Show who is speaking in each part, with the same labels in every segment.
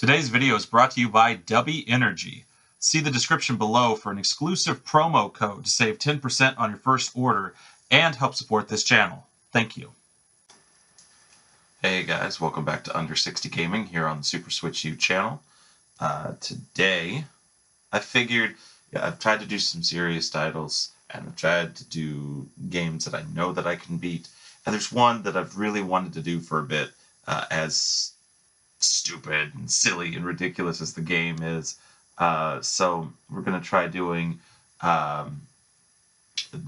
Speaker 1: Today's video is brought to you by Dubby Energy. See the description below for an exclusive promo code to save 10% on your first order and help support this channel. Thank you. Hey guys, welcome back to Under 60 Gaming here on the Super Switch U channel. Today, I figured, I've tried to do some serious titles, and I've tried to do games that I know that I can beat, and there's one that I've really wanted to do for a bit, as stupid and silly and ridiculous as the game is. So we're going to try doing, trying to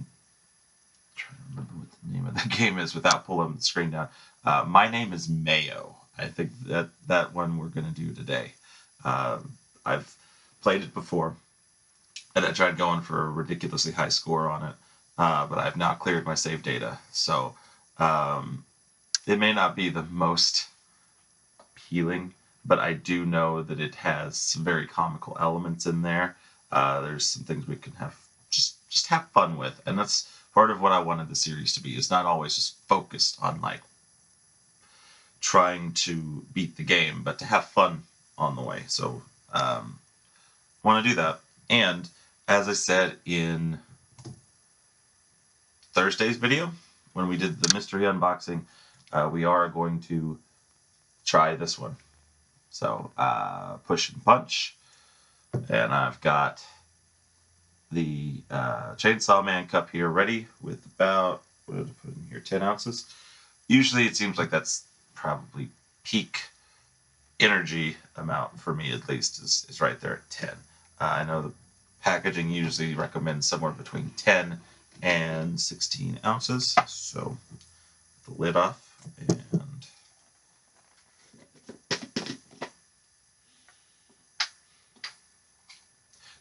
Speaker 1: remember what the name of the game is without pulling the screen down. My Name is Mayo. I think that one we're going to do today. I've played it before, and I tried going for a ridiculously high score on it, but I've now cleared my save data. So it may not be the most appealing, but I do know that it has some very comical elements in there. There's some things we can have just have fun with, and that's part of what I wanted the series to be. It's not always just focused on like trying to beat the game, but to have fun on the way. So want to do that. And as I said in Thursday's video when we did the mystery unboxing, we are going to try this one. So push and punch, and I've got the Chainsaw Man cup here ready with about, what did I put in here, 10 ounces. Usually it seems like that's probably peak energy amount for me, at least, is right there at 10. I know the packaging usually recommends somewhere between 10 and 16 ounces. So the lid off, and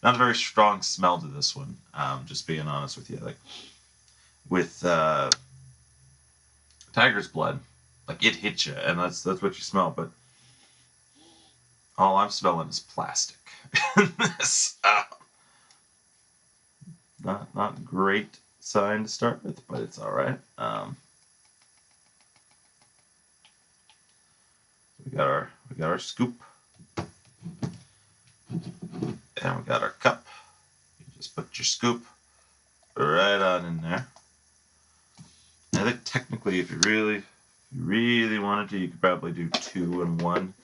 Speaker 1: not a very strong smell to this one, just being honest with you. Like with tiger's blood, like it hits you, and that's what you smell. But all I'm smelling is plastic. This not great sign to start with, but it's all right. We got our scoop, and we got our cup. You just put your scoop right on in there. I think technically, if you really wanted to, you could probably do 2 in 1.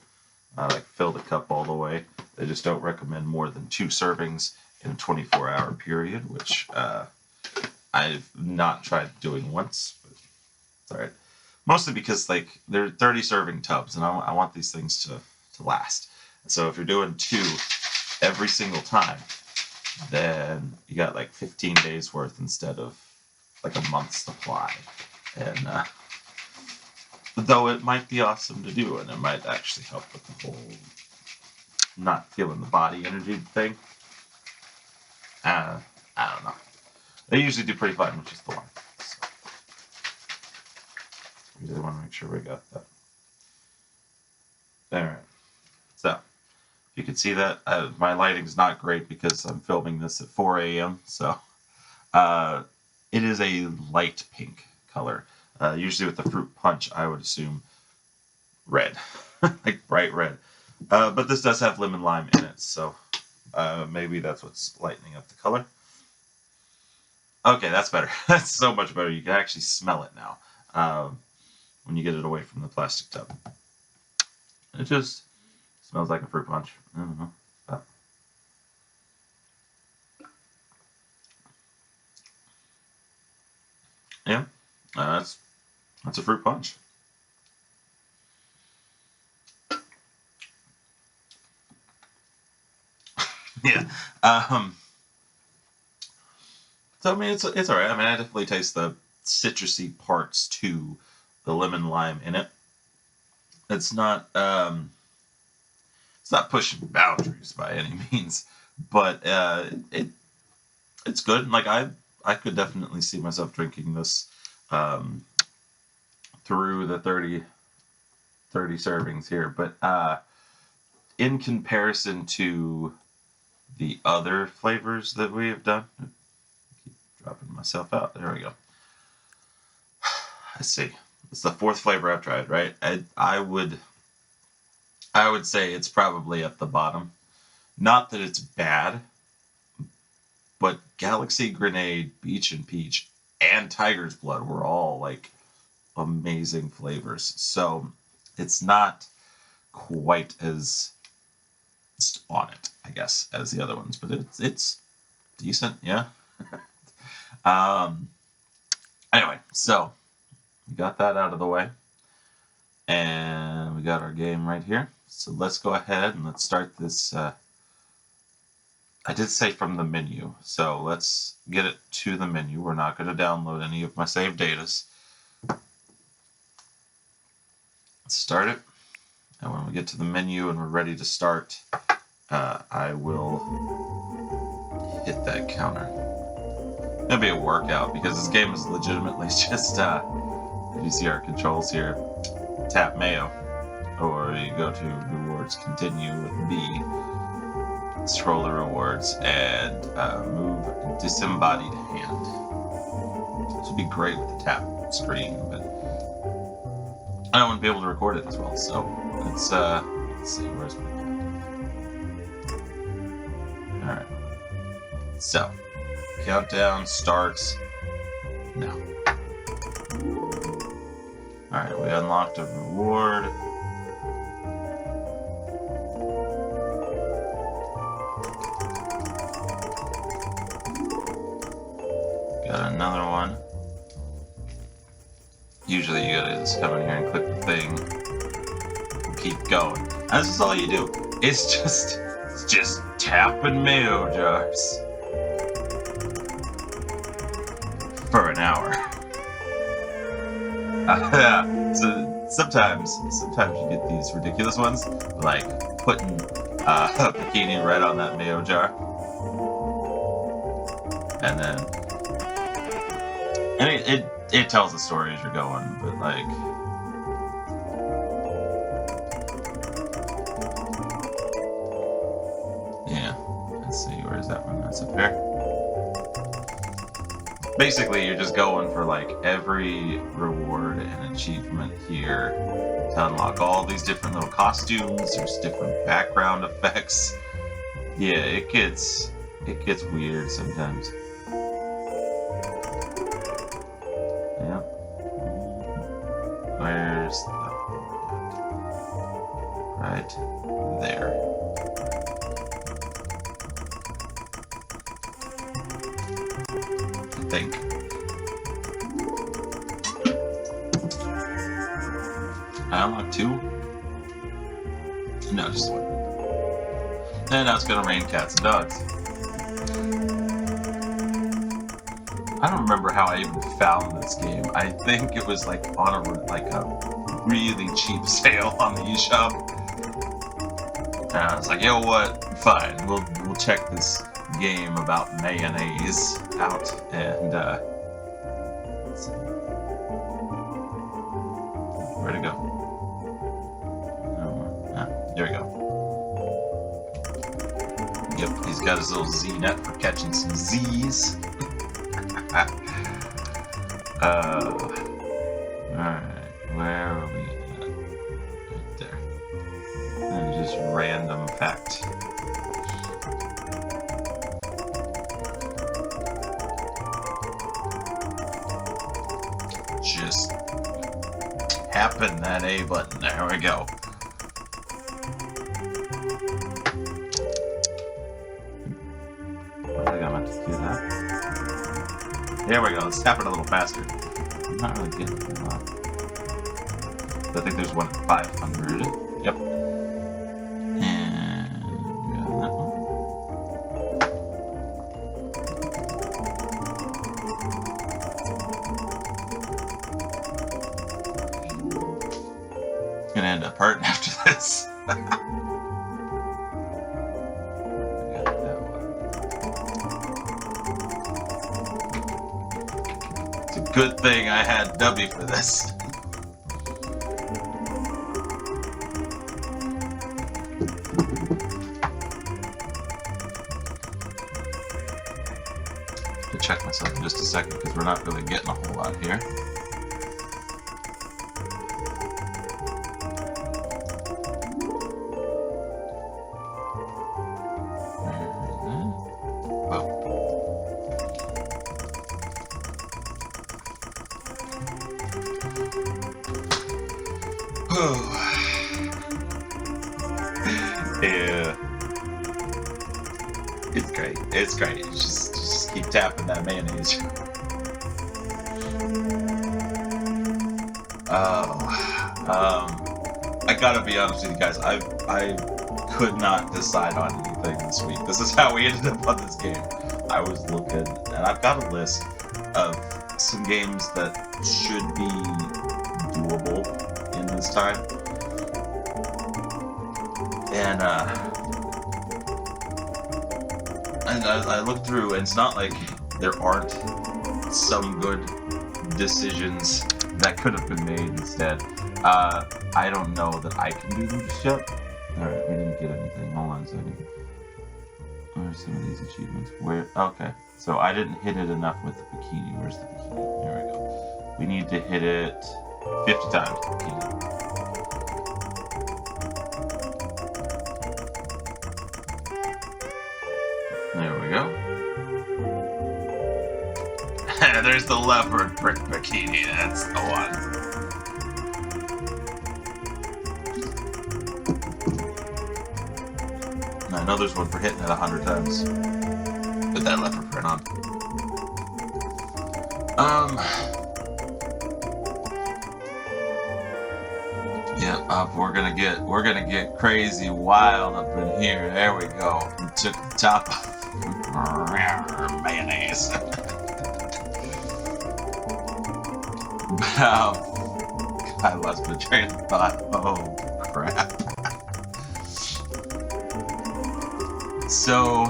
Speaker 1: Like fill the cup all the way. They just don't recommend more than 2 servings in a 24-hour period, which I've not tried doing once, but it's all right. Mostly because like they're 30 serving tubs, and I want these things to last. So if you're doing 2 every single time, then you got like 15 days worth instead of like a month's supply. And though it might be awesome to do, and it might actually help with the whole not feeling the body energy thing, I don't know. They usually do pretty fine with just the one. So we really want to make sure we got that. Alright. So, if you can see that, my lighting's not great because I'm filming this at 4 a.m. So, it is a light pink color. Usually with the fruit punch, I would assume red, like bright red. But this does have lemon lime in it, so maybe that's what's lightening up the color. Okay, that's better. That's so much better. You can actually smell it now when you get it away from the plastic tub. It just smells like a fruit punch. I don't know. Yeah, that's a fruit punch. Yeah. So I mean, it's all right. I mean, I definitely taste the citrusy parts to the lemon lime in it. It's not pushing boundaries by any means, but it's good. Like I could definitely see myself drinking this through the 30 servings here, but in comparison to the other flavors that we have done, I keep dropping myself out. There we go. Let's see. It's the 4th flavor I've tried, right? I would I would say it's probably at the bottom. Not that it's bad, but Galaxy Grenade, Beach and Peach, and Tiger's Blood were all like amazing flavors. So it's not quite as on it, I guess, as the other ones, but it's decent, yeah. Anyway, so we got that out of the way, and we got our game right here. So let's go ahead and let's start this. I did say from the menu, so let's get it to the menu. We're not going to download any of my saved datas. Let's start it, and when we get to the menu and we're ready to start, I will hit that counter. It'll be a workout because this game is legitimately just, if you see our controls here, tap Mayo, or you go to rewards, continue with B, scroll the rewards, and move disembodied hand. This would be great with the tap screen, but I don't want to be able to record it as well, so let's see, where's my countdown? Alright. So, countdown starts now. Alright, we unlocked a reward. Got another one. Usually you gotta just come in here and click the thing. Keep going. And this is all you do. It's just tapping Mayo jars for an hour. So sometimes you get these ridiculous ones, like putting a bikini right on that Mayo jar, and then it tells the story as you're going, but like. Yeah, let's see, where is that one? That's up there. Basically, you're just going for like every reward and achievement here to unlock all these different little costumes. There's different background effects. Yeah, it gets weird sometimes. Yep. Where's the right there? I think. I unlocked 2? No, just 1. And now it's gonna rain cats and dogs. I don't remember how I even found this game. I think it was like on a really cheap sale on the eShop. And I was like, yo, what? Fine, we'll check this game about mayonnaise out, and let's see. Where'd it go? There we go. Yep, he's got his little Z net for catching some Z's. Alright, where are we at? Right there. And just random fact. Just tapping that A button. There we go. I think I meant to do that. There we go. Let's tap it a little faster. I'm not really getting a lot. I think there's one at 500. Yep. And we got that one. Gonna end up hurting after this. It's a good thing I had W for this. To check myself in just a second because we're not really getting a whole lot here. Yeah. It's great. It's great. Just keep tapping that mayonnaise. I gotta be honest with you guys. I could not decide on anything this week. This is how we ended up on this game. I was looking, and I've got a list of some games that should be doable in this time. And I looked through, and it's not like there aren't some good decisions that could have been made instead. I don't know that I can do them just yet. Alright, we didn't get anything. Hold on a second. Where are some of these achievements? Where? Okay. So I didn't hit it enough with the bikini. Where's the bikini? Here we go. We need to hit it 50 times. Bikini. There we go. There's the leopard print bikini. That's the one. I know there's one for hitting it 100 times. Put that leopard print on. Yeah, we're gonna get crazy wild up in here. There we go. We took the top off. Mayonnaise. I lost my train of thought. Oh crap. So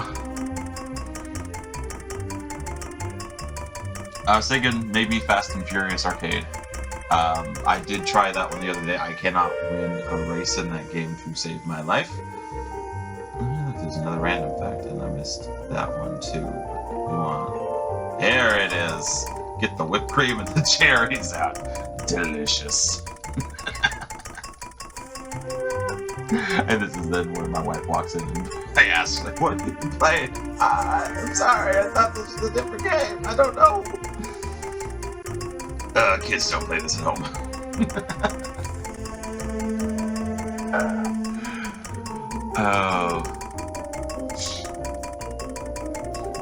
Speaker 1: I was thinking maybe Fast and Furious Arcade. I did try that one the other day. I cannot win a race in that game to save my life. There's another random fact, and I missed that one too. Come on. There it is. Get the whipped cream and the cherries out. Delicious. And this is then where my wife walks in and they ask, like, what did you play? I'm sorry, I thought this was a different game. I don't know. Kids don't play this at home. Oh.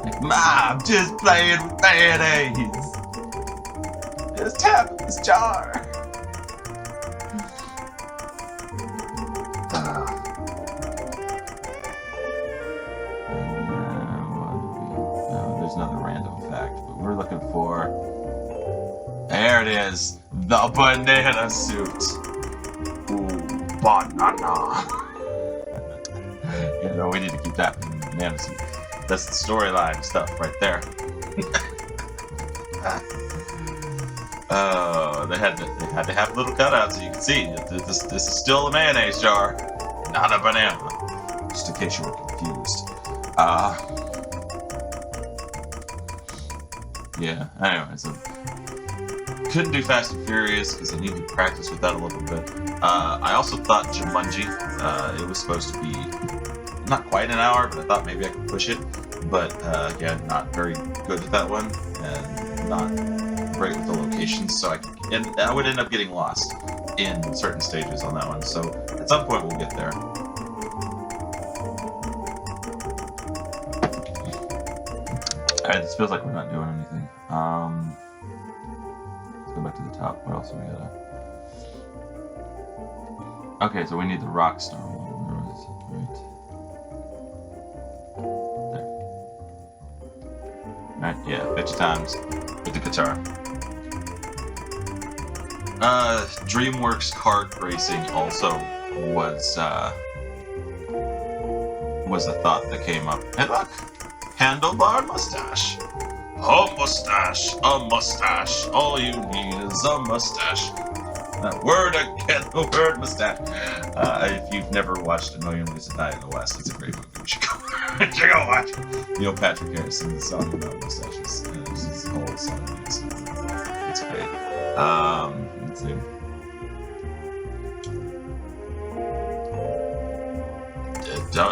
Speaker 1: Like, Mom, just playing with mayonnaise. Just tap this jar. There's another random fact, but we're looking for. There it is, the banana suit. Ooh, banana. You know, we need to keep that in the banana suit. That's the storyline stuff right there. Oh, they had to have little cutouts so you can see this is still a mayonnaise jar, not a banana. Just in case you were confused. Yeah. Anyway, so couldn't do Fast and Furious because I needed to practice with that a little bit. I also thought Jumanji. It was supposed to be not quite an hour, but I thought maybe I could push it. But again, not very good with that one, and not great with the locations. So I would end up getting lost in certain stages on that one. So at some point we'll get there. Alright, this feels like we're not doing anything. Let's go back to the top. What else do we gotta? Okay, so we need the Rockstar one. Where is it? Right there. Alright, yeah, 50 times with the guitar. DreamWorks kart racing also was a thought that came up. Hey, look! Handlebar mustache. A mustache, a mustache. All you need is a mustache. That word again, the word mustache. If you've never watched A Million Ways to Die in the West, it's a great movie. You should go watch it. Neil Patrick Harris sings a song about mustaches. It's his whole song. It's great. Let's see.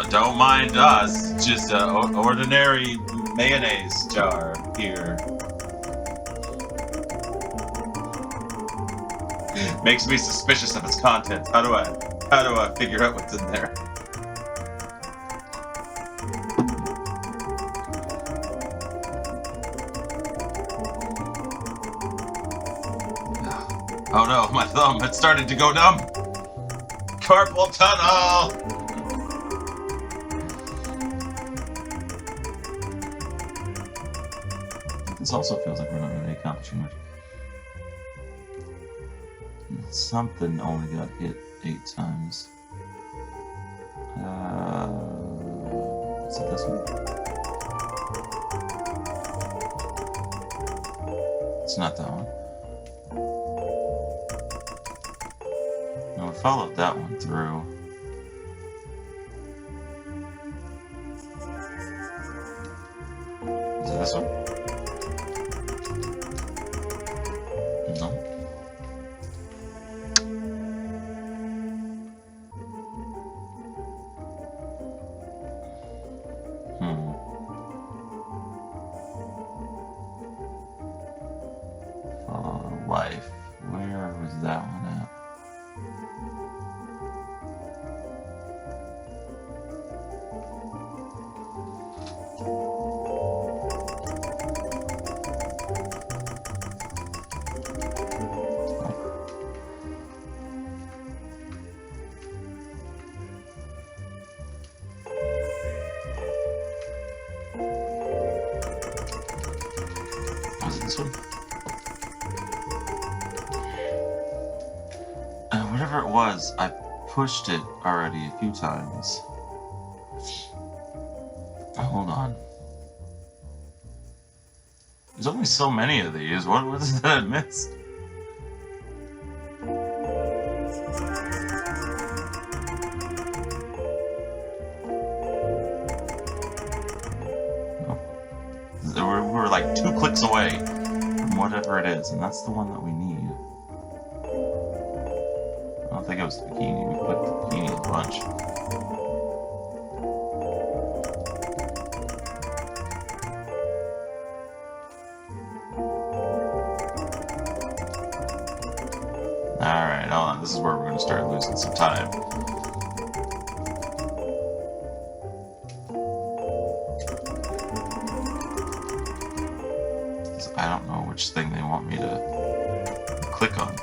Speaker 1: Don't mind us. It's just an ordinary mayonnaise jar here. Makes me suspicious of its contents. How do I figure out what's in there? Oh no, my thumb, it started to go numb! Carpal tunnel! This also feels like we're not really accomplishing much. Something only got hit 8 times. Is it this one? It's not that one. No, we followed that one through. Is it this one? No. Life. Where was that one at? Was it this one? Whatever it was, I pushed it already a few times. Hold on. There's only so many of these. What was it that I missed? We're like 2 clicks away from whatever it is, and that's the one that we need. I don't think it was the bikini. We clicked the bikini a bunch. Alright, hold on. This is where we're going to start losing some time. I don't know which thing they want me to click on.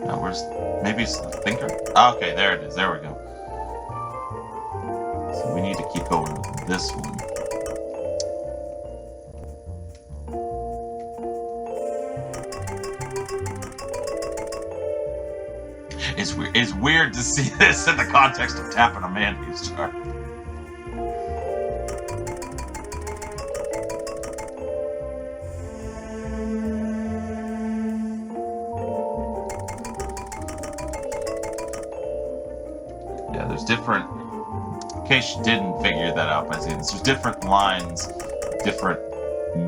Speaker 1: Now, maybe it's the thinker? Ah, okay, there it is. There we go. So we need to keep going with this one. It's weird to see this in the context of tapping a mayonnaise jar. Yeah, there's different, in case you didn't figure that out by seeing this, there's different lines, different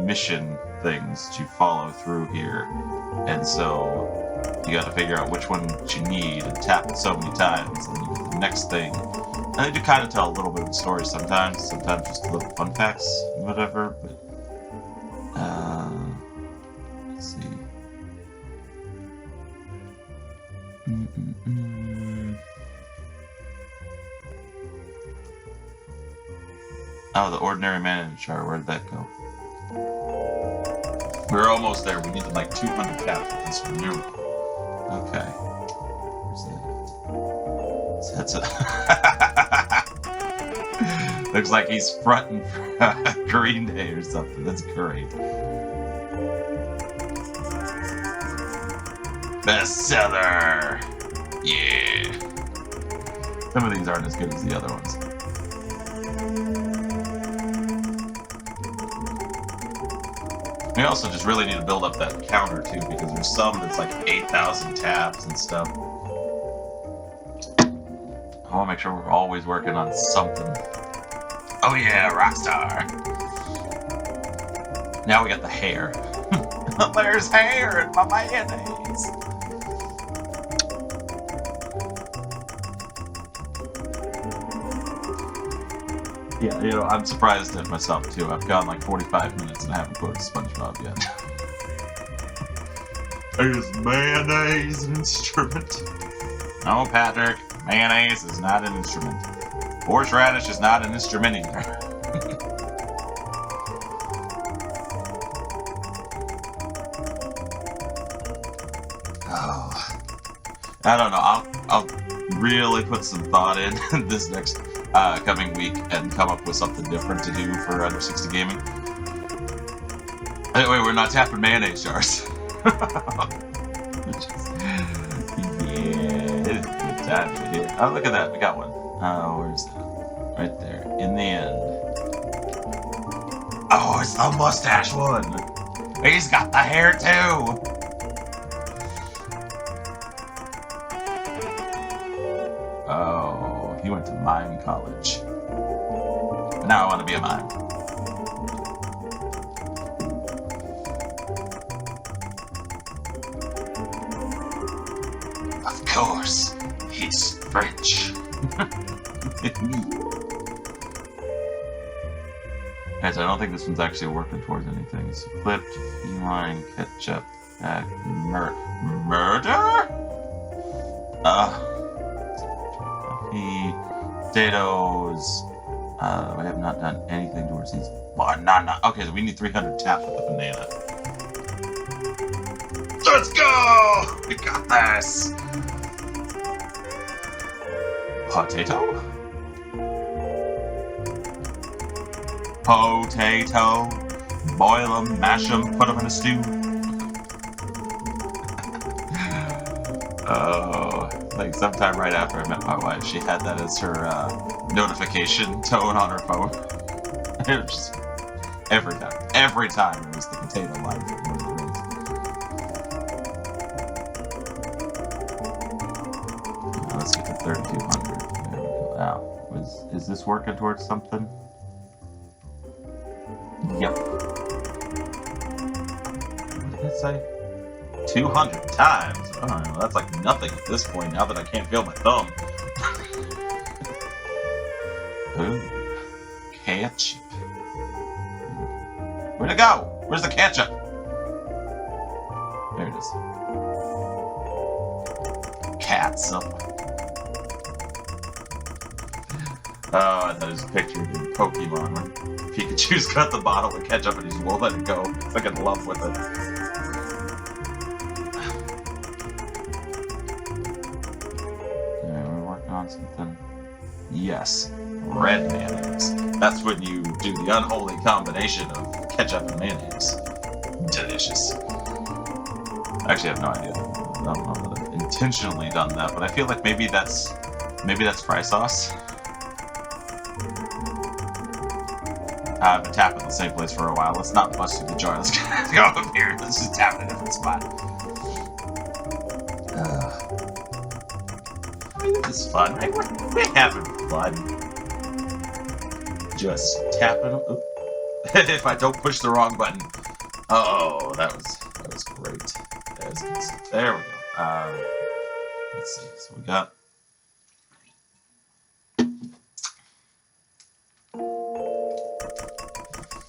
Speaker 1: mission things to follow through here. And so you got to figure out which one you need and tap it so many times, and you get the next thing. And they do kind of tell a little bit of the story sometimes just little fun facts and whatever, but let's see. Oh, the ordinary man in the chart, where did that go? We're almost there. We need like 200 taps with this one. Okay. Where's that? That's it. Looks like he's fronting for Green Day or something. That's great. Bestseller! Yeah! Some of these aren't as good as the other ones. We also just really need to build up that counter too, because there's some that's like 8,000 taps and stuff. I want to make sure we're always working on something. Oh yeah, Rockstar! Now we got the hair. There's hair in my mayonnaise! Yeah, you know, I'm surprised at myself too. I've gone like 45 minutes and I haven't quoted SpongeBob yet. Is mayonnaise an instrument? No, Patrick. Mayonnaise is not an instrument. Horseradish is not an instrument either. Oh, I don't know. I'll really put some thought in this next coming week and come up with something different to do for Under 60 Gaming. Anyway, we're not tapping mayonnaise jars. Yeah, good time here. Oh, look at that. We got one. Where's that? Right there. In the end. Oh, it's the mustache one. He's got the hair too. Oh, he went to mime college. But now I want to be a mime. Of course, he's French. Guys, I don't think this one's actually working towards anything. It's clipped, feline, ketchup, back, murder? Potatoes. We have not done anything towards these. Banana. Okay, so we need 300 taps with the banana. Let's go! We got this! Potato? Potato. Boil them, mash them, put them in a stew. Oh, like sometime right after I met my wife, she had that as her notification tone on her phone. It was just every time it was the potato line for one of the days. Let's get to 3,200. There we go. Now, is this working towards something? Yep. What did it say? 200 times. Oh, well, that's like nothing at this point now that I can't feel my thumb. Ooh. Ketchup. Where'd it go? Where's the ketchup? There it is. Catsup. Oh, I thought it was pictured in Pokemon when Pikachu's got the bottle of ketchup and he just won't let it go. It's like in love with it. On something. Yes, red mayonnaise. That's when you do the unholy combination of ketchup and mayonnaise. Delicious. I actually have no idea. I don't know that I've intentionally done that, but I feel like maybe that's fry sauce. I've been tapping the same place for a while. Let's not bust through the jar. Let's go up here. Let's just tap in a different spot. This is fun. We're having fun. Just tapping. If I don't push the wrong button. Oh, that was great. That was good stuff. There we go. Let's see. So we got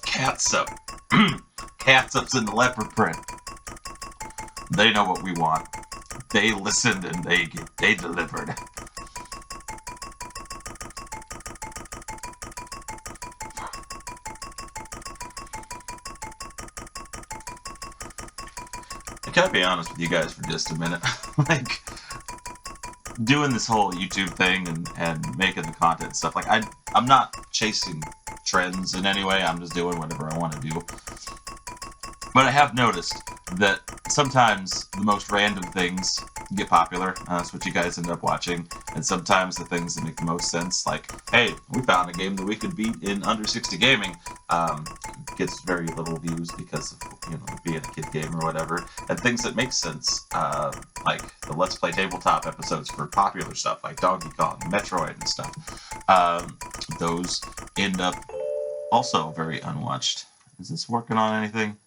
Speaker 1: catsup. Catsup's in the leopard print. They know what we want. They listened and they delivered. I gotta be honest with you guys for just a minute. Like, doing this whole YouTube thing and making the content and stuff, like, I'm not chasing trends in any way. I'm just doing whatever I want to do. But I have noticed that sometimes the most random things get popular. That's what you guys end up watching. And sometimes the things that make the most sense, like, hey, we found a game that we could beat in under 60 gaming, gets very little views because of, you know, being a kid game or whatever. And things that make sense, like the Let's Play Tabletop episodes for popular stuff, like Donkey Kong, Metroid, and stuff, those end up also very unwatched. Is this working on anything?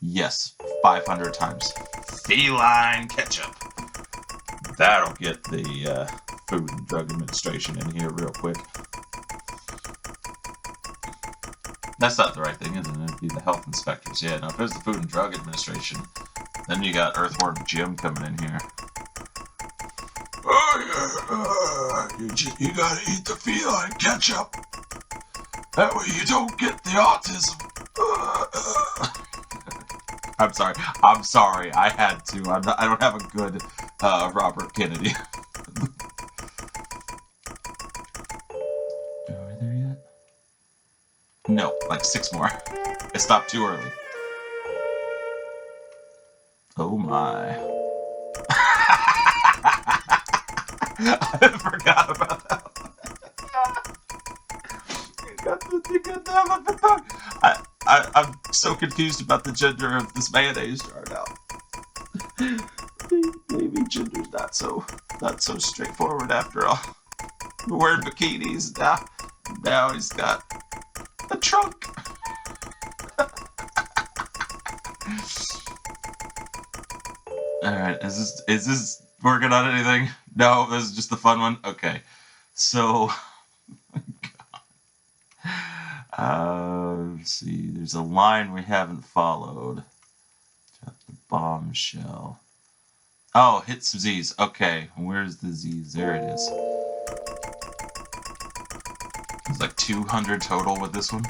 Speaker 1: Yes, 500 times. Feline ketchup. That'll get the Food and Drug Administration in here real quick. That's not the right thing, is it? It'd be the health inspectors. Yeah, no, if it was the Food and Drug Administration, then you got Earthworm Jim coming in here. Oh, yeah. You gotta eat the feline ketchup. That way you don't get the autism. I'm sorry. I'm sorry. I had to. I don't have a good Robert Kennedy. Are we there yet? No, like 6 more. It stopped too early. Oh my. I forgot about that one. I'm so confused about the gender of this mayonnaise jar now. Maybe gender's not so straightforward after all. We're wearing bikinis now he's got a trunk. Alright, is this working on anything? No, this is just the fun one? Okay. So let's see, there's a line we haven't followed. Got the bombshell. Oh, hit some Z's. Okay, where's the Z's? There it is. It's like 200 total with this one.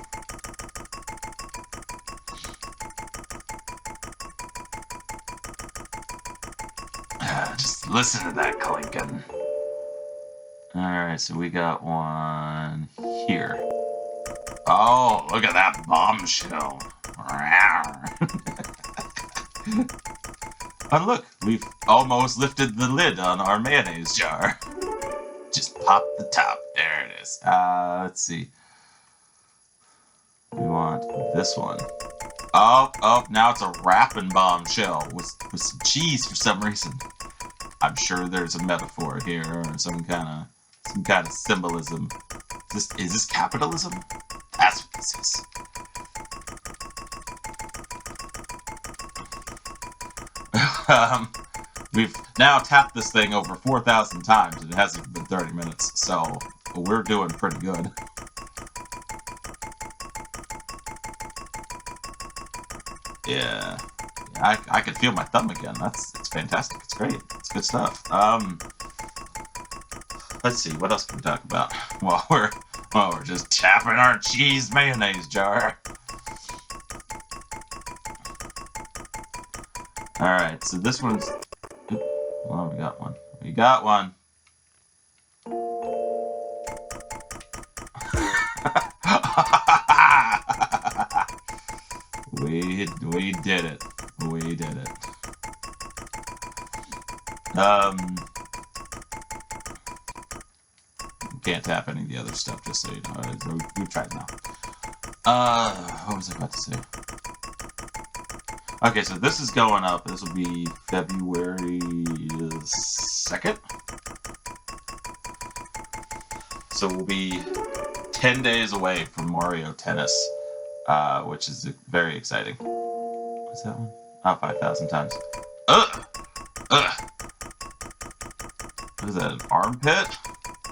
Speaker 1: Just listen to that clinking. Alright, so we got one here. Oh, look at that bombshell. And look, we've almost lifted the lid on our mayonnaise jar. Just pop the top. There it is. Let's see. We want this one. Oh, now it's a wrapping bombshell with some cheese for some reason. I'm sure there's a metaphor here or some kind of symbolism. Is this capitalism? That's what this is. We've now tapped this thing over 4,000 times and it hasn't been 30 minutes, so we're doing pretty good. Yeah, I can feel my thumb again. It's fantastic. It's great. It's good stuff. Let's see, what else can we talk about while we're just tapping our cheese mayonnaise jar. Alright, so this one's... Oh, we got one. We got one. We did it. We did it. Can't tap any of the other stuff, just so you know. We've tried now. What was I about to say? Okay, so this is going up. This will be February 2nd. So we'll be 10 days away from Mario Tennis, which is very exciting. What's that one? Oh, 5,000 times. Ugh! Ugh! What is that, an armpit?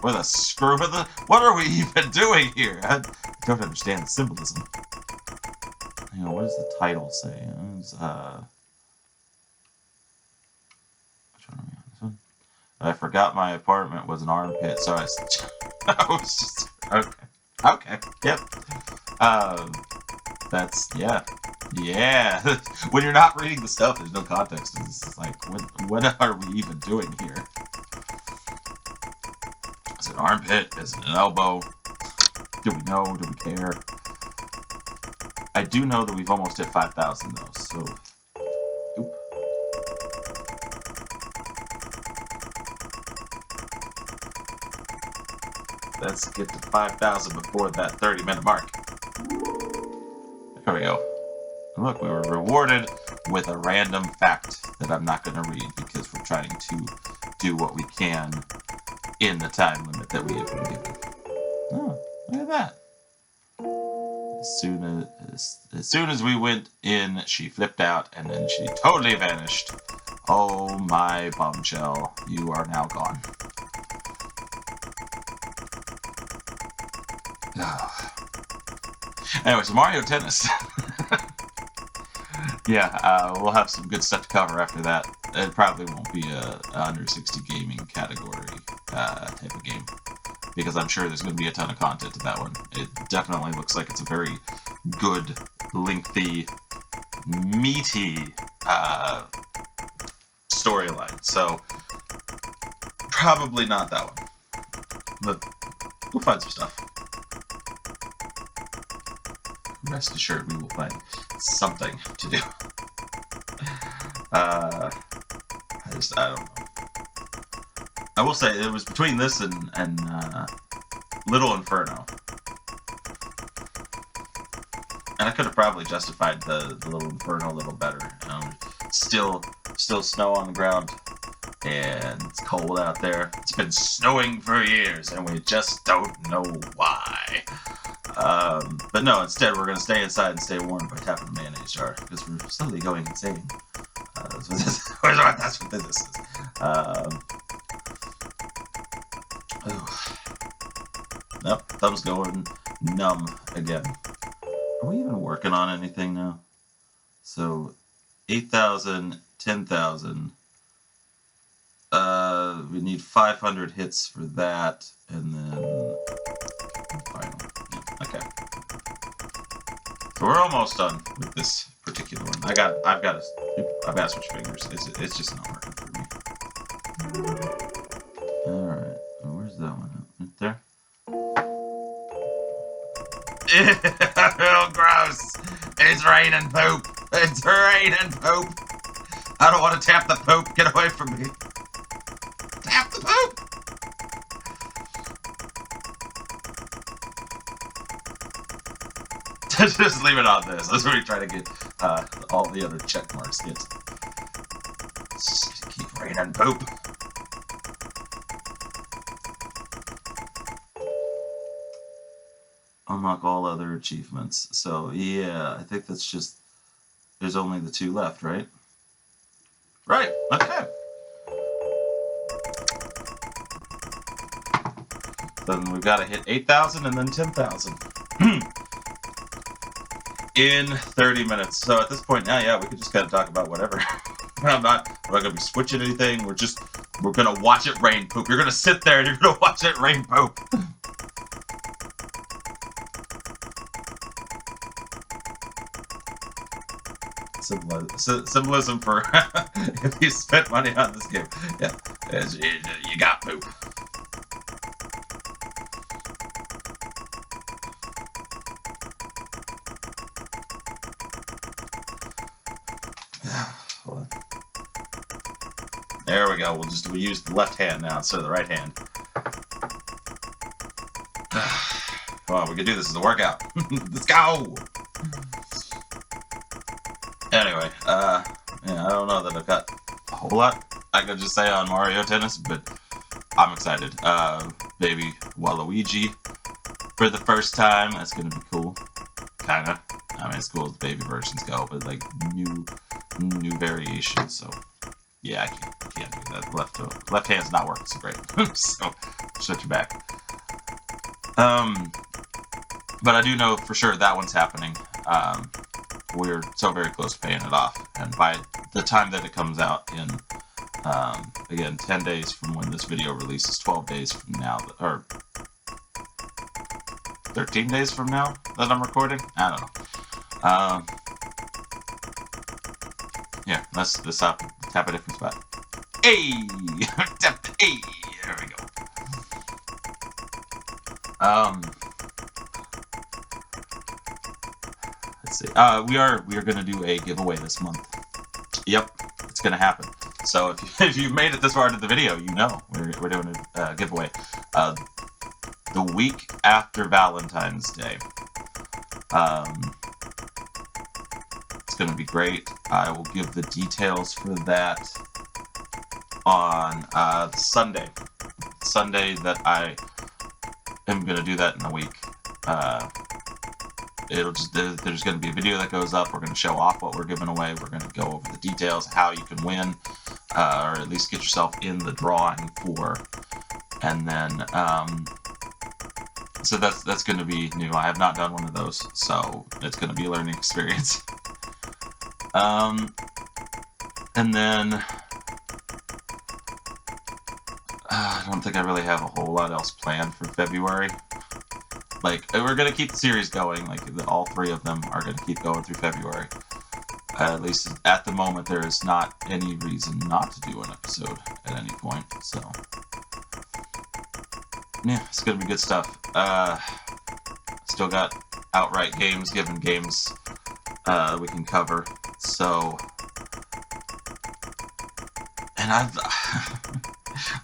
Speaker 1: With a screw of the... What are we even doing here? I don't understand the symbolism. You know, what does the title say? Which one are we on? This one? I forgot my apartment was an armpit, so I was just... Okay. Okay. Yep. That's... Yeah. Yeah. When you're not reading the stuff, there's no context. It's like, what are we even doing here? Is it an armpit? Is it an elbow? Do we know? Do we care? I do know that we've almost hit 5,000 though, so... Oop. Let's get to 5,000 before that 30-minute mark. There we go. And look, we were rewarded with a random fact that I'm not going to read because we're trying to do what we can in the time limit that we have been given. Oh, look at that. As soon as we went in, she flipped out, and then she totally vanished. Oh my bombshell, you are now gone. Anyway, so Mario Tennis. Yeah, we'll have some good stuff to cover after that. It probably won't be a under 60 gaming category type of game, because I'm sure there's going to be a ton of content to that one. It definitely looks like it's a very good, lengthy, meaty storyline. So probably not that one, but we'll find some stuff. Rest assured, we will find something to do. I don't know. I will say it was between this and Little Inferno, and I could have probably justified the Little Inferno a little better. Still snow on the ground, and it's cold out there. It's been snowing for years, and we just don't know why. But no, instead we're going to stay inside and stay warm by tapping the mayonnaise jar, because we're slowly going insane. That's what this is. Nope, thumb's going numb again. Are we even working on anything now? So, 8,000, 10,000. We need 500 hits for that, and then final. Yeah, okay. So we're almost done with this particular one. I've got to switch fingers. It's just not working for me. All right, where's that one? Right there. Ew, gross! It's raining poop. It's raining poop. I don't want to tap the poop. Get away from me. Tap the poop. Just leave it on this. That's where we try to get all the other check marks hit. Just keep raining poop. Unlock all other achievements. So yeah, I think that's just, there's only the 2 left, right? Right. Okay. Then we've got to hit 8,000 and then 10,000. In 30 minutes. So at this point now, yeah, we could just kind of talk about whatever. we're not going to be switching anything. We're going to watch it rain poop. You're going to sit there and you're going to watch it rain poop. Symbolism for if you spent money on this game. Yeah, you got poop. There we go. We'll use the left hand now instead of the right hand. Come on, we can do this as a workout. Let's go. Anyway, yeah, I don't know that I've got a whole lot I could just say on Mario Tennis, but I'm excited. Baby Waluigi for the first time. That's gonna be cool. Kinda. I mean, it's cool as the baby versions go, but like new variations. So yeah, I can't do that. Left hand's not working so great. So shut your back. But I do know for sure that one's happening. We're so very close to paying it off, and by the time that it comes out in, again, 10 days from when this video releases, 12 days from now, or 13 days from now that I'm recording? I don't know. Yeah, let's tap a different spot. Hey! Tap the A! There we go. Let's see. We are gonna do a giveaway this month. Yep, it's gonna happen. So if you made it this far into the video, you know we're doing a giveaway. The week after Valentine's Day. It's gonna be great. I will give the details for that on Sunday. Sunday that I am gonna do that in a week. There's going to be a video that goes up. We're going to show off what we're giving away. We're going to go over the details, how you can win, or at least get yourself in the drawing for. And then So that's going to be new. I have not done one of those, so it's going to be a learning experience. And then I don't think I really have a whole lot else planned for February. Like, we're going to keep the series going. Like, all 3 of them are going to keep going through February. At least at the moment, there is not any reason not to do an episode at any point. So, yeah, it's going to be good stuff. Still got outright games, given games we can cover. So, and I've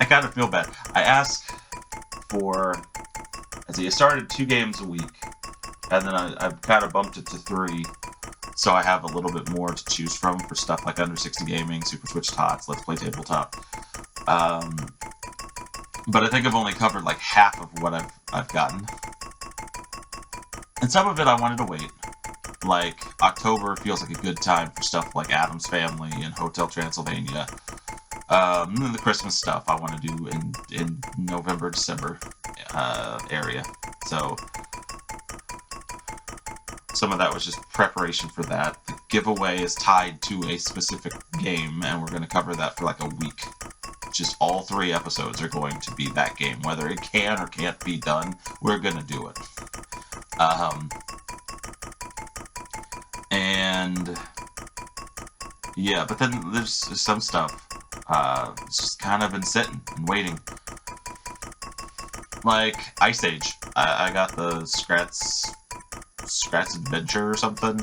Speaker 1: I kind of feel bad. I asked for, I started 2 games a week, and then I've kind of bumped it to 3, so I have a little bit more to choose from for stuff like Under 60 Gaming, Super Switch Tots, Let's Play Tabletop. But I think I've only covered like half of what I've gotten. And some of it I wanted to wait. Like, October feels like a good time for stuff like Addams Family and Hotel Transylvania. And then the Christmas stuff I want to do in November, December area. So some of that was just preparation for that. The giveaway is tied to a specific game, and we're going to cover that for like a week. Just all 3 episodes are going to be that game. Whether it can or can't be done, we're going to do it. And yeah, but then there's some stuff it's just kind of been sitting and waiting. Like Ice Age. I got the Scrat's Adventure or something.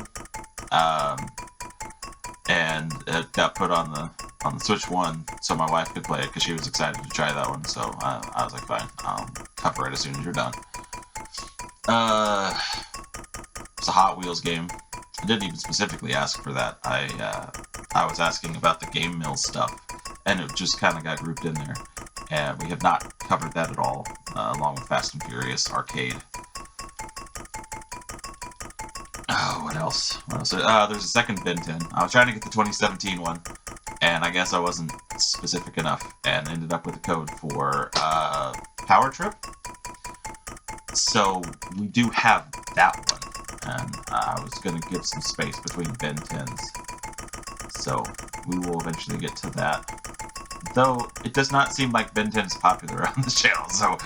Speaker 1: And it got put on the Switch 1 so my wife could play it because she was excited to try that one. So I was like, fine, I'll cover it as soon as you're done. It's a Hot Wheels game. I didn't even specifically ask for that. I was asking about the Game Mill stuff, and it just kind of got grouped in there. And we have not covered that at all, along with Fast and Furious Arcade. Oh, what else? There's a second Ben 10. I was trying to get the 2017 one, and I guess I wasn't specific enough, and ended up with a code for Power Trip. So we do have that one, and I was going to give some space between Ben 10s. So we will eventually get to that. Though it does not seem like Ben 10 is popular on the channel, so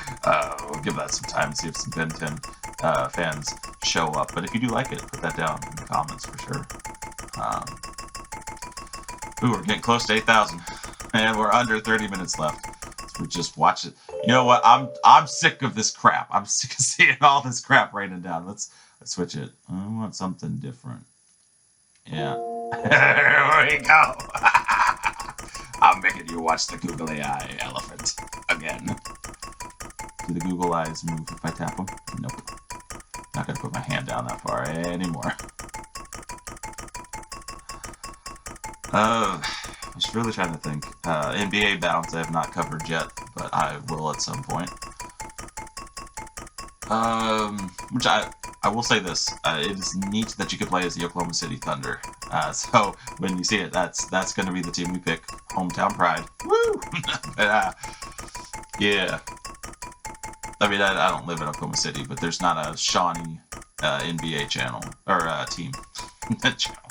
Speaker 1: we'll give that some time and see if some Ben 10 fans show up. But if you do like it, put that down in the comments for sure. Ooh, we're getting close to 8,000, and we're under 30 minutes left. So we just watch it. You know what? I'm sick of this crap. I'm sick of seeing all this crap raining down. Let's switch it. I want something different. Yeah. There we go. I'm making you watch the googly eye elephant again. Do the Google eyes move if I tap them? Nope. Not gonna put my hand down that far anymore. I was really trying to think. NBA Bounce I have not covered yet, but I will at some point. Which I will say this, it is neat that you could play as the Oklahoma City Thunder. So when you see it, that's going to be the team we pick. Hometown pride. Woo! But, yeah. I mean, I don't live in Oklahoma City, but there's not a Shawnee NBA channel, or team. Channel.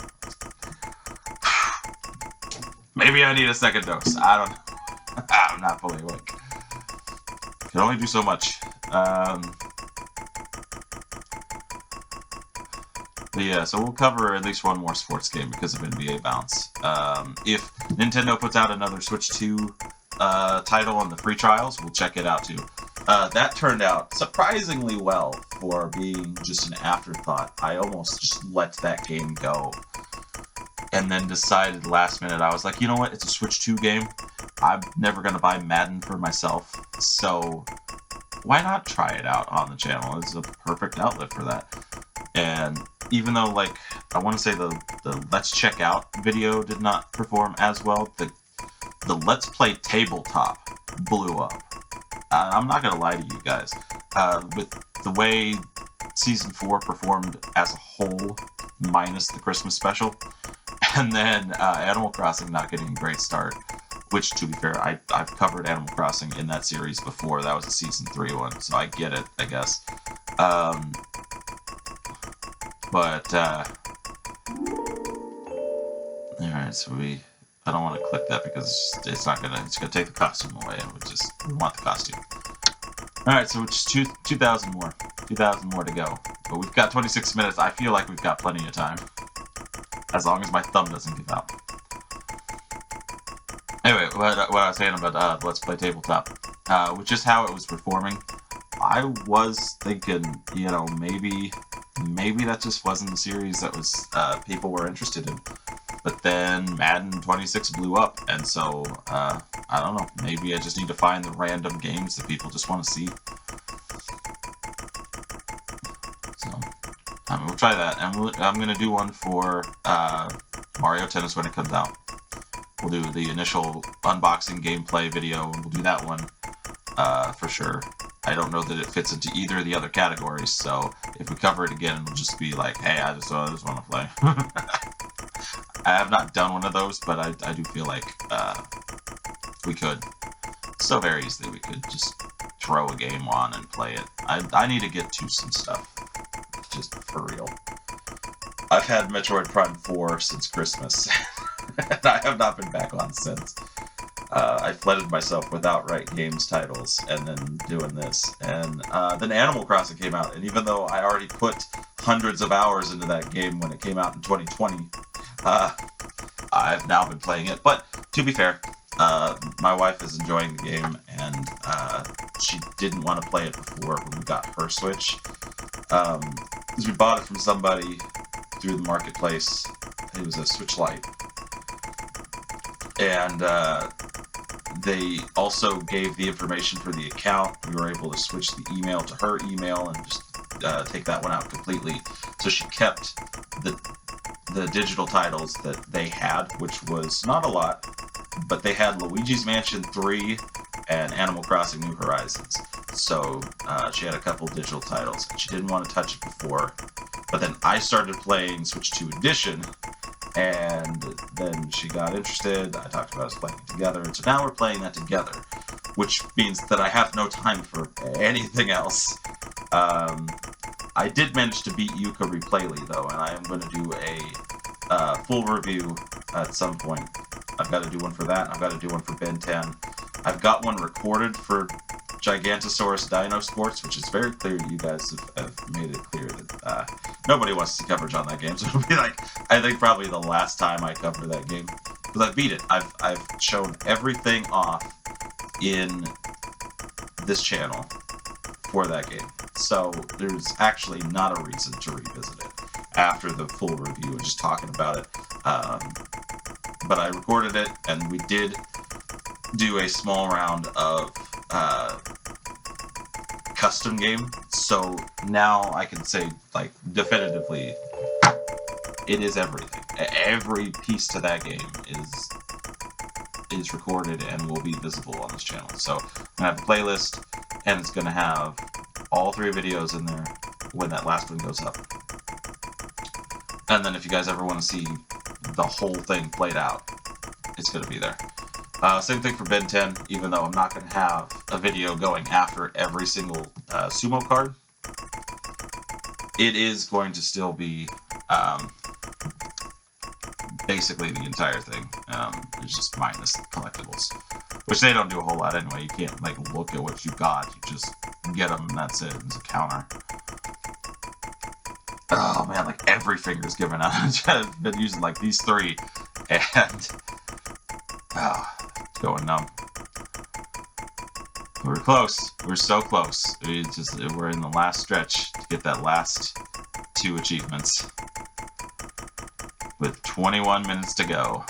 Speaker 1: Maybe I need a second dose. I don't know. I'm not fully awake. Can only do so much. But yeah, so we'll cover at least one more sports game because of NBA Bounce. If Nintendo puts out another Switch 2 title on the free trials, we'll check it out too. That turned out surprisingly well for being just an afterthought. I almost just let that game go. And then decided last minute, I was like, you know what, it's a Switch 2 game. I'm never going to buy Madden for myself, so why not try it out on the channel? It's a perfect outlet for that. And even though, like, I want to say the Let's Check Out video did not perform as well, the Let's Play Tabletop blew up. I'm not going to lie to you guys. With the way Season 4 performed as a whole, minus the Christmas special, and then Animal Crossing not getting a great start, which, to be fair, I've covered Animal Crossing in that series before. That was a Season 3 one, so I get it, I guess. Alright, so I don't want to click that because it's gonna take the costume away, and we want the costume. Alright, so it's 2,000 more. 2,000 more to go. But we've got 26 minutes. I feel like we've got plenty of time. As long as my thumb doesn't give out. Anyway, what I was saying about Let's Play Tabletop, which is how it was performing, I was thinking, you know, maybe that just wasn't the series that was people were interested in. But then Madden 26 blew up, and so, I don't know, maybe I just need to find the random games that people just want to see. So, we'll try that, and I'm going to do one for Mario Tennis when it comes out. We'll do the initial unboxing gameplay video, and we'll do that one for sure. I don't know that it fits into either of the other categories, so if we cover it again, it'll just be like, hey, I just want to play. I have not done one of those, but I do feel like we could. So very easily we could just throw a game on and play it. I need to get to some stuff. Just for real. I've had Metroid Prime 4 since Christmas. And I have not been back on since. I flooded myself with outright games titles and then doing this. And then Animal Crossing came out, and even though I already put hundreds of hours into that game when it came out in 2020, I've now been playing it. But to be fair, my wife is enjoying the game, and she didn't want to play it before when we got her Switch. Because we bought it from somebody through the marketplace. It was a Switch Lite. And they also gave the information for the account. We were able to switch the email to her email and just take that one out completely. So she kept the digital titles that they had, which was not a lot, but they had Luigi's Mansion 3 and Animal Crossing New Horizons. So she had a couple digital titles. She didn't want to touch it before, but then I started playing Switch 2 Edition, and then she got interested. I talked about us playing it together, and so now we're playing that together, which means that I have no time for anything else. I did manage to beat Yuka Replayly, though, and I am going to do a full review at some point. I've got to do one for that, and I've got to do one for Ben 10. I've got one recorded for Gigantosaurus Dino Sports, which is very clear. You guys have made it clear that nobody wants to see coverage on that game, so it'll be like, I think probably the last time I cover that game, because I beat it. I've shown everything off in this channel for that game, so there's actually not a reason to revisit it after the full review and just talking about it. But I recorded it, and we did do a small round of custom game, so now I can say, like, definitively, it is everything. Every piece to that game is recorded and will be visible on this channel. So I'm gonna have a playlist, and it's gonna have all 3 videos in there when that last one goes up. And then if you guys ever want to see the whole thing played out, it's gonna be there. Same thing for Ben 10, even though I'm not going to have a video going after every single sumo card. It is going to still be basically the entire thing. It's just minus collectibles, which they don't do a whole lot anyway. You can't like look at what you got. You just get them and that's it. It's a counter. Oh man, like every finger's given out. I've been using like these 3, and going numb. We're close. We're so close. We're in the last stretch to get that last 2 achievements. With 21 minutes to go.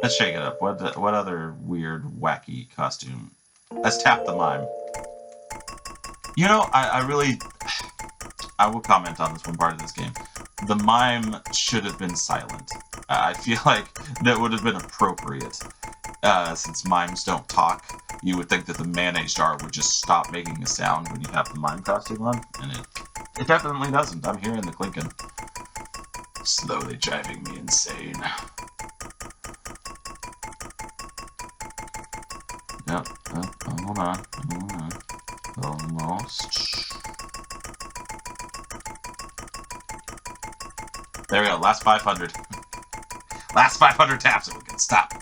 Speaker 1: Let's shake it up. What other weird, wacky costume? Let's tap the mime. You know, I will comment on this one part of this game. The mime should have been silent. I feel like that would have been appropriate. Since mimes don't talk, you would think that the mayonnaise jar would just stop making a sound when you have the mime costume on, and it definitely doesn't. I'm hearing the clinking. Slowly driving me insane. on. Almost. There we go. Last 500. Last 500 taps and we can stop.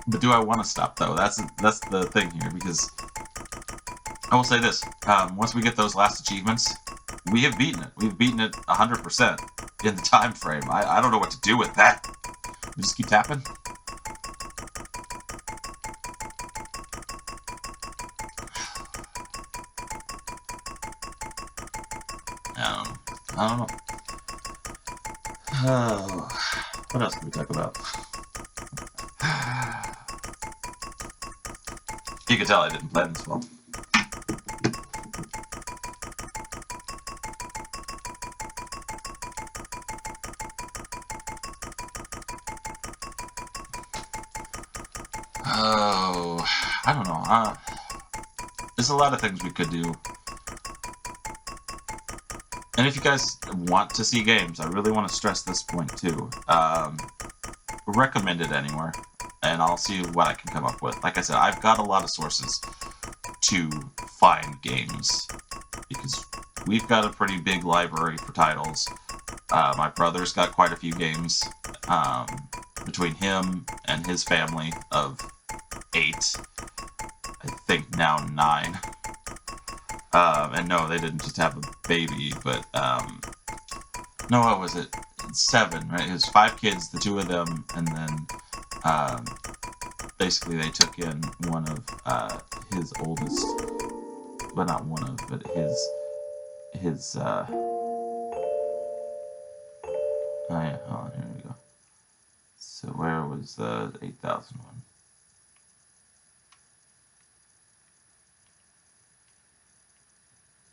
Speaker 1: But do I want to stop though? That's the thing here, because I will say this: once we get those last achievements, we have beaten it. We've beaten it 100% in the time frame. I don't know what to do with that. We just keep tapping. I don't know. Oh, what else can we talk about? You can tell I didn't plan this well. Oh, I don't know. There's a lot of things we could do. And if you guys want to see games, I really want to stress this point too. Recommend it anywhere, and I'll see what I can come up with. Like I said, I've got a lot of sources to find games, because we've got a pretty big library for titles. My brother's got quite a few games, between him and his family of 8, I think now 9. And no, they didn't just have a baby, but, no, what was it? 7, right? It was 5 kids, the 2 of them, and then, basically they took in one of, his oldest, well, not one of, but his, oh yeah, hold on, here we go. So where was the 8,000 one?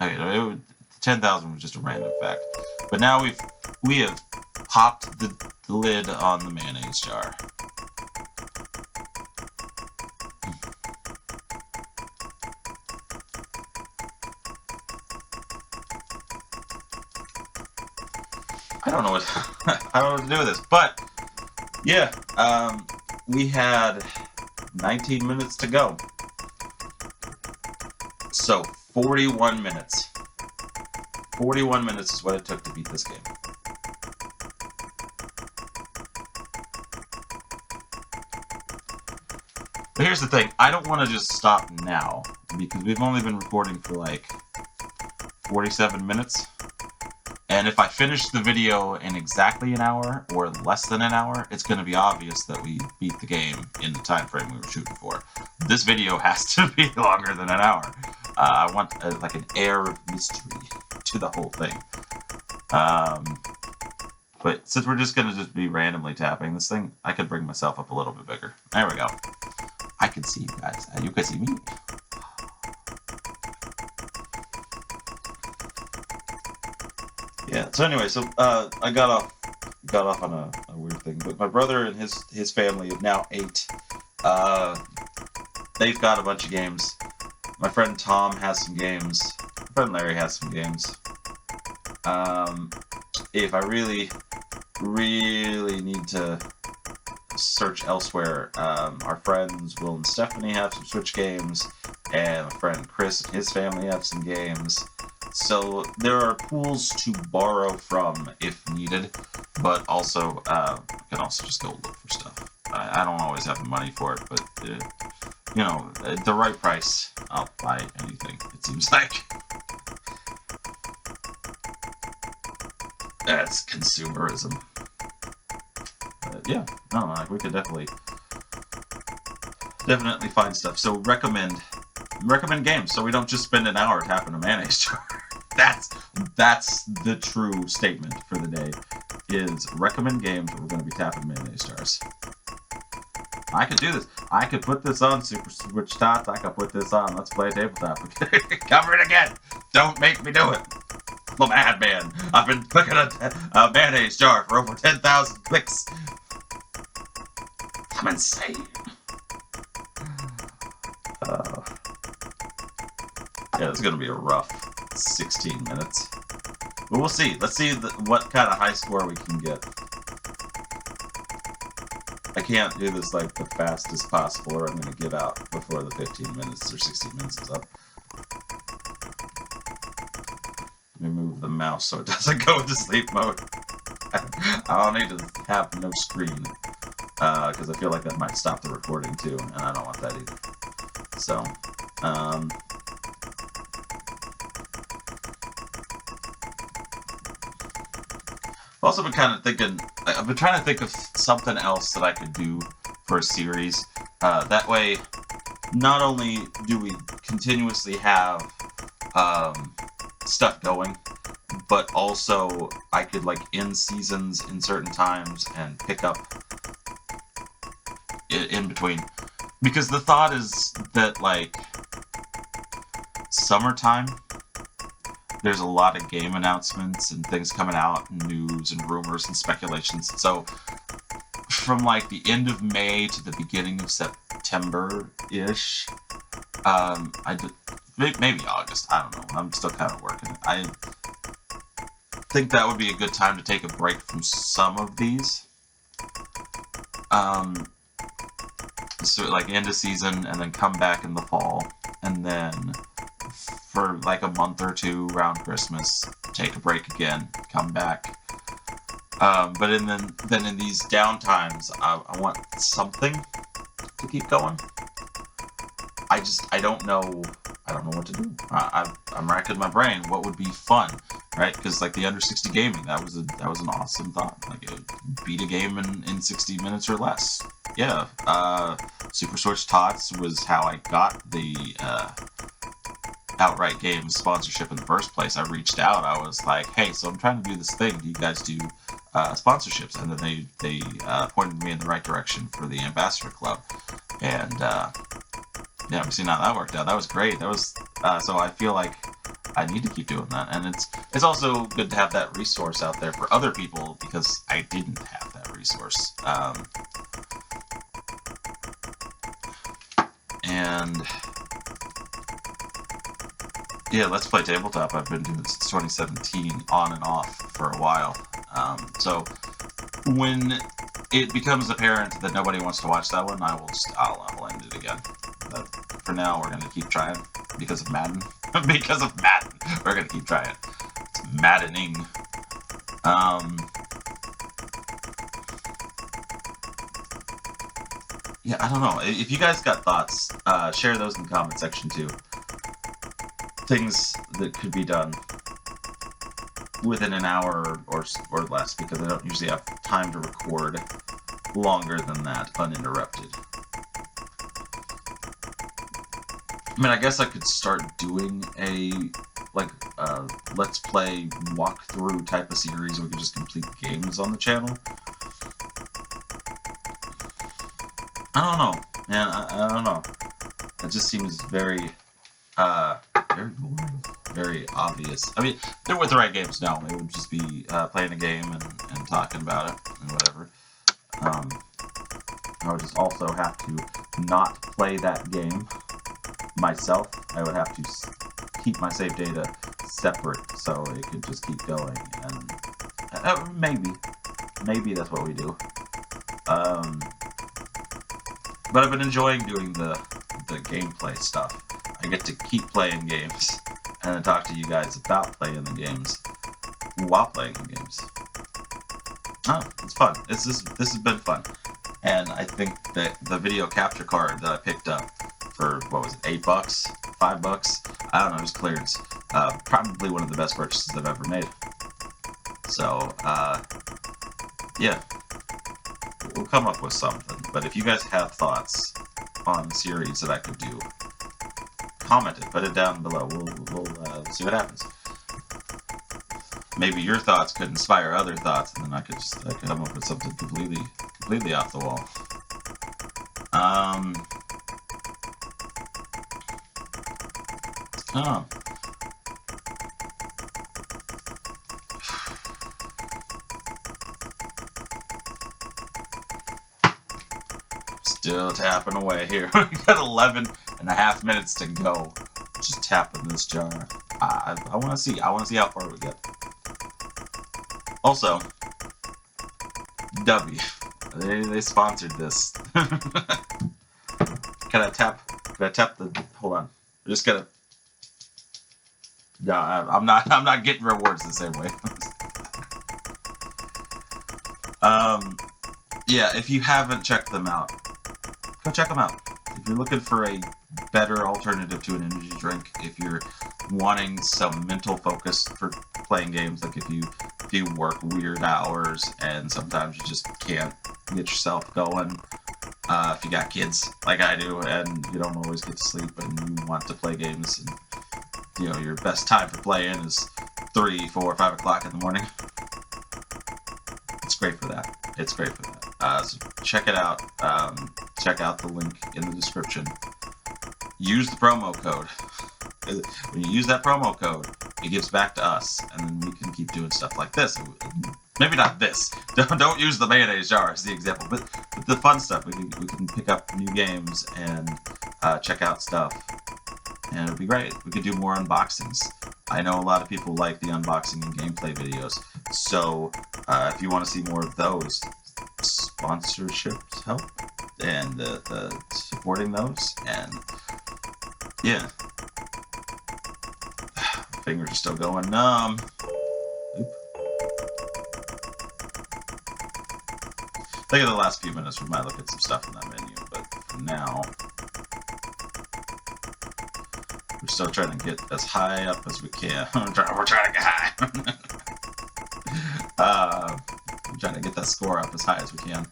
Speaker 1: Okay, 10,000 was just a random fact. But now we have popped the lid on the mayonnaise jar. I don't know what I don't know what to do with this, but yeah, we had 19 minutes to go. So 41 minutes. 41 minutes is what it took to beat this game. But here's the thing, I don't want to just stop now, because we've only been recording for like 47 minutes. And if I finish the video in exactly an hour, or less than an hour, it's going to be obvious that we beat the game in the time frame we were shooting for. This video has to be longer than an hour. I want like an air of mystery to the whole thing. But since we're just going to just be randomly tapping this thing, I could bring myself up a little bit bigger. There we go. I can see you guys. You can see me. Yeah, so anyway, so I got off on a weird thing, but my brother and his family of now 8, they've got a bunch of games. My friend Tom has some games. My friend Larry has some games. If I really need to search elsewhere, our friends Will and Stephanie have some Switch games, and my friend Chris and his family have some games. So there are pools to borrow from if needed, but also I can also just go look for stuff. I don't always have the money for it, but you know, at the right price, I'll buy anything, it seems like. That's consumerism. Yeah, no, like we could definitely find stuff. So recommend games, so we don't just spend an hour tapping a mayonnaise jar. That's the true statement for the day, is recommend games, or we're going to be tapping mayonnaise jars. I could do this. I could put this on Super Switch Tots. I could put this on Let's Play Tabletop. Cover it again. Don't make me do it. I'm a madman. I've been clicking a mayonnaise jar for over 10,000 clicks. I'm insane. Yeah, it's going to be a rough 16 minutes. But we'll see. Let's see what kind of high score we can get. can't do this like the fastest possible, or I'm going to give out before the 15 minutes or 16 minutes is up. Let me move the mouse so it doesn't go into sleep mode. I don't need to have no screen, because I feel like that might stop the recording too, and I don't want that either. So, I've also been kind of thinking, I've been trying to think of something else that I could do for a series. That way, not only do we continuously have stuff going, but also I could like end seasons in certain times and pick up in between. Because the thought is that like summertime, there's a lot of game announcements and things coming out, and news and rumors and speculations. So from like the end of May to the beginning of September-ish, maybe August, I don't know. I'm still kind of working it. I think that would be a good time to take a break from some of these. So like end of season, and then come back in the fall, and then for like a month or two around Christmas, take a break again, come back. But then in these downtimes, I want something to keep going. I don't know what to do. I'm racking my brain. What would be fun, right? Because like the under 60 gaming, that was an awesome thought. Like beat a game in 60 minutes or less. Yeah. Super Switch Tots was how I got the Outright Games sponsorship in the first place. I reached out. I was like, hey, so I'm trying to do this thing. Do you guys do sponsorships? And then they pointed me in the right direction for the Ambassador Club. And yeah, we've seen how that worked out. That was great. That was so I feel like I need to keep doing that. And it's also good to have that resource out there for other people, because I didn't have that resource. And yeah, Let's Play Tabletop, I've been doing it since 2017, on and off for a while. So when it becomes apparent that nobody wants to watch that one, I'll end it again. But for now, we're gonna keep trying because of Madden. Because of Madden, we're gonna keep trying. It's maddening. Yeah, I don't know. If you guys got thoughts, share those in the comment section too. Things that could be done within an hour or less, because I don't usually have time to record longer than that uninterrupted. I mean, I guess I could start doing a Let's Play walkthrough type of series where we could just complete games on the channel. I don't know, man. I don't know. It just seems very boring, very obvious. I mean, they're with the right games. No, it would just be playing a game and talking about it and whatever. I would just also have to not play that game myself. I would have to keep my save data separate so it could just keep going. And maybe that's what we do. But I've been enjoying doing the gameplay stuff. I get to keep playing games and then talk to you guys about playing the games while playing the games. Oh, it's fun. This has been fun. And I think that the video capture card that I picked up for, what was it, $8? $5? I don't know, it was clearance. Probably one of the best purchases I've ever made. So, yeah. We'll come up with something. But if you guys have thoughts on series that I could do, comment it, put it down below. We'll see what happens. Maybe your thoughts could inspire other thoughts, and then I could come up with something completely off the wall. Oh. Still tapping away here. We got 11.5 minutes to go. Just tapping this jar. I want to see. I want to see how far we get. Also, W. They sponsored this. Can I tap the? Hold on. I just gotta. No, I'm not getting rewards the same way. Yeah, if you haven't checked them out, go check them out. If you're looking for a better alternative to an energy drink, if you're wanting some mental focus for playing games, like if you work weird hours and sometimes you just can't get yourself going, if you got kids like I do and you don't always get to sleep and you want to play games, and you know your best time for playing is 3, 4, 5 o'clock in the morning, it's great for that. It's great for that. So check it out. Check out the link in the description. Use the promo code. When you use that promo code, it gives back to us, and then we can keep doing stuff like this. Maybe not this. Don't use the mayonnaise jar as the example, but the fun stuff. We can pick up new games and check out stuff, and it'd be great. We could do more unboxings. I know a lot of people like the unboxing and gameplay videos, so if you want to see more of those, sponsorships help, and the supporting those, and yeah. Fingers are still going numb. Oop. Think of the last few minutes we might look at some stuff in that menu, but for now, we're still trying to get as high up as we can. We're trying to get high. We're trying to get that score up as high as we can.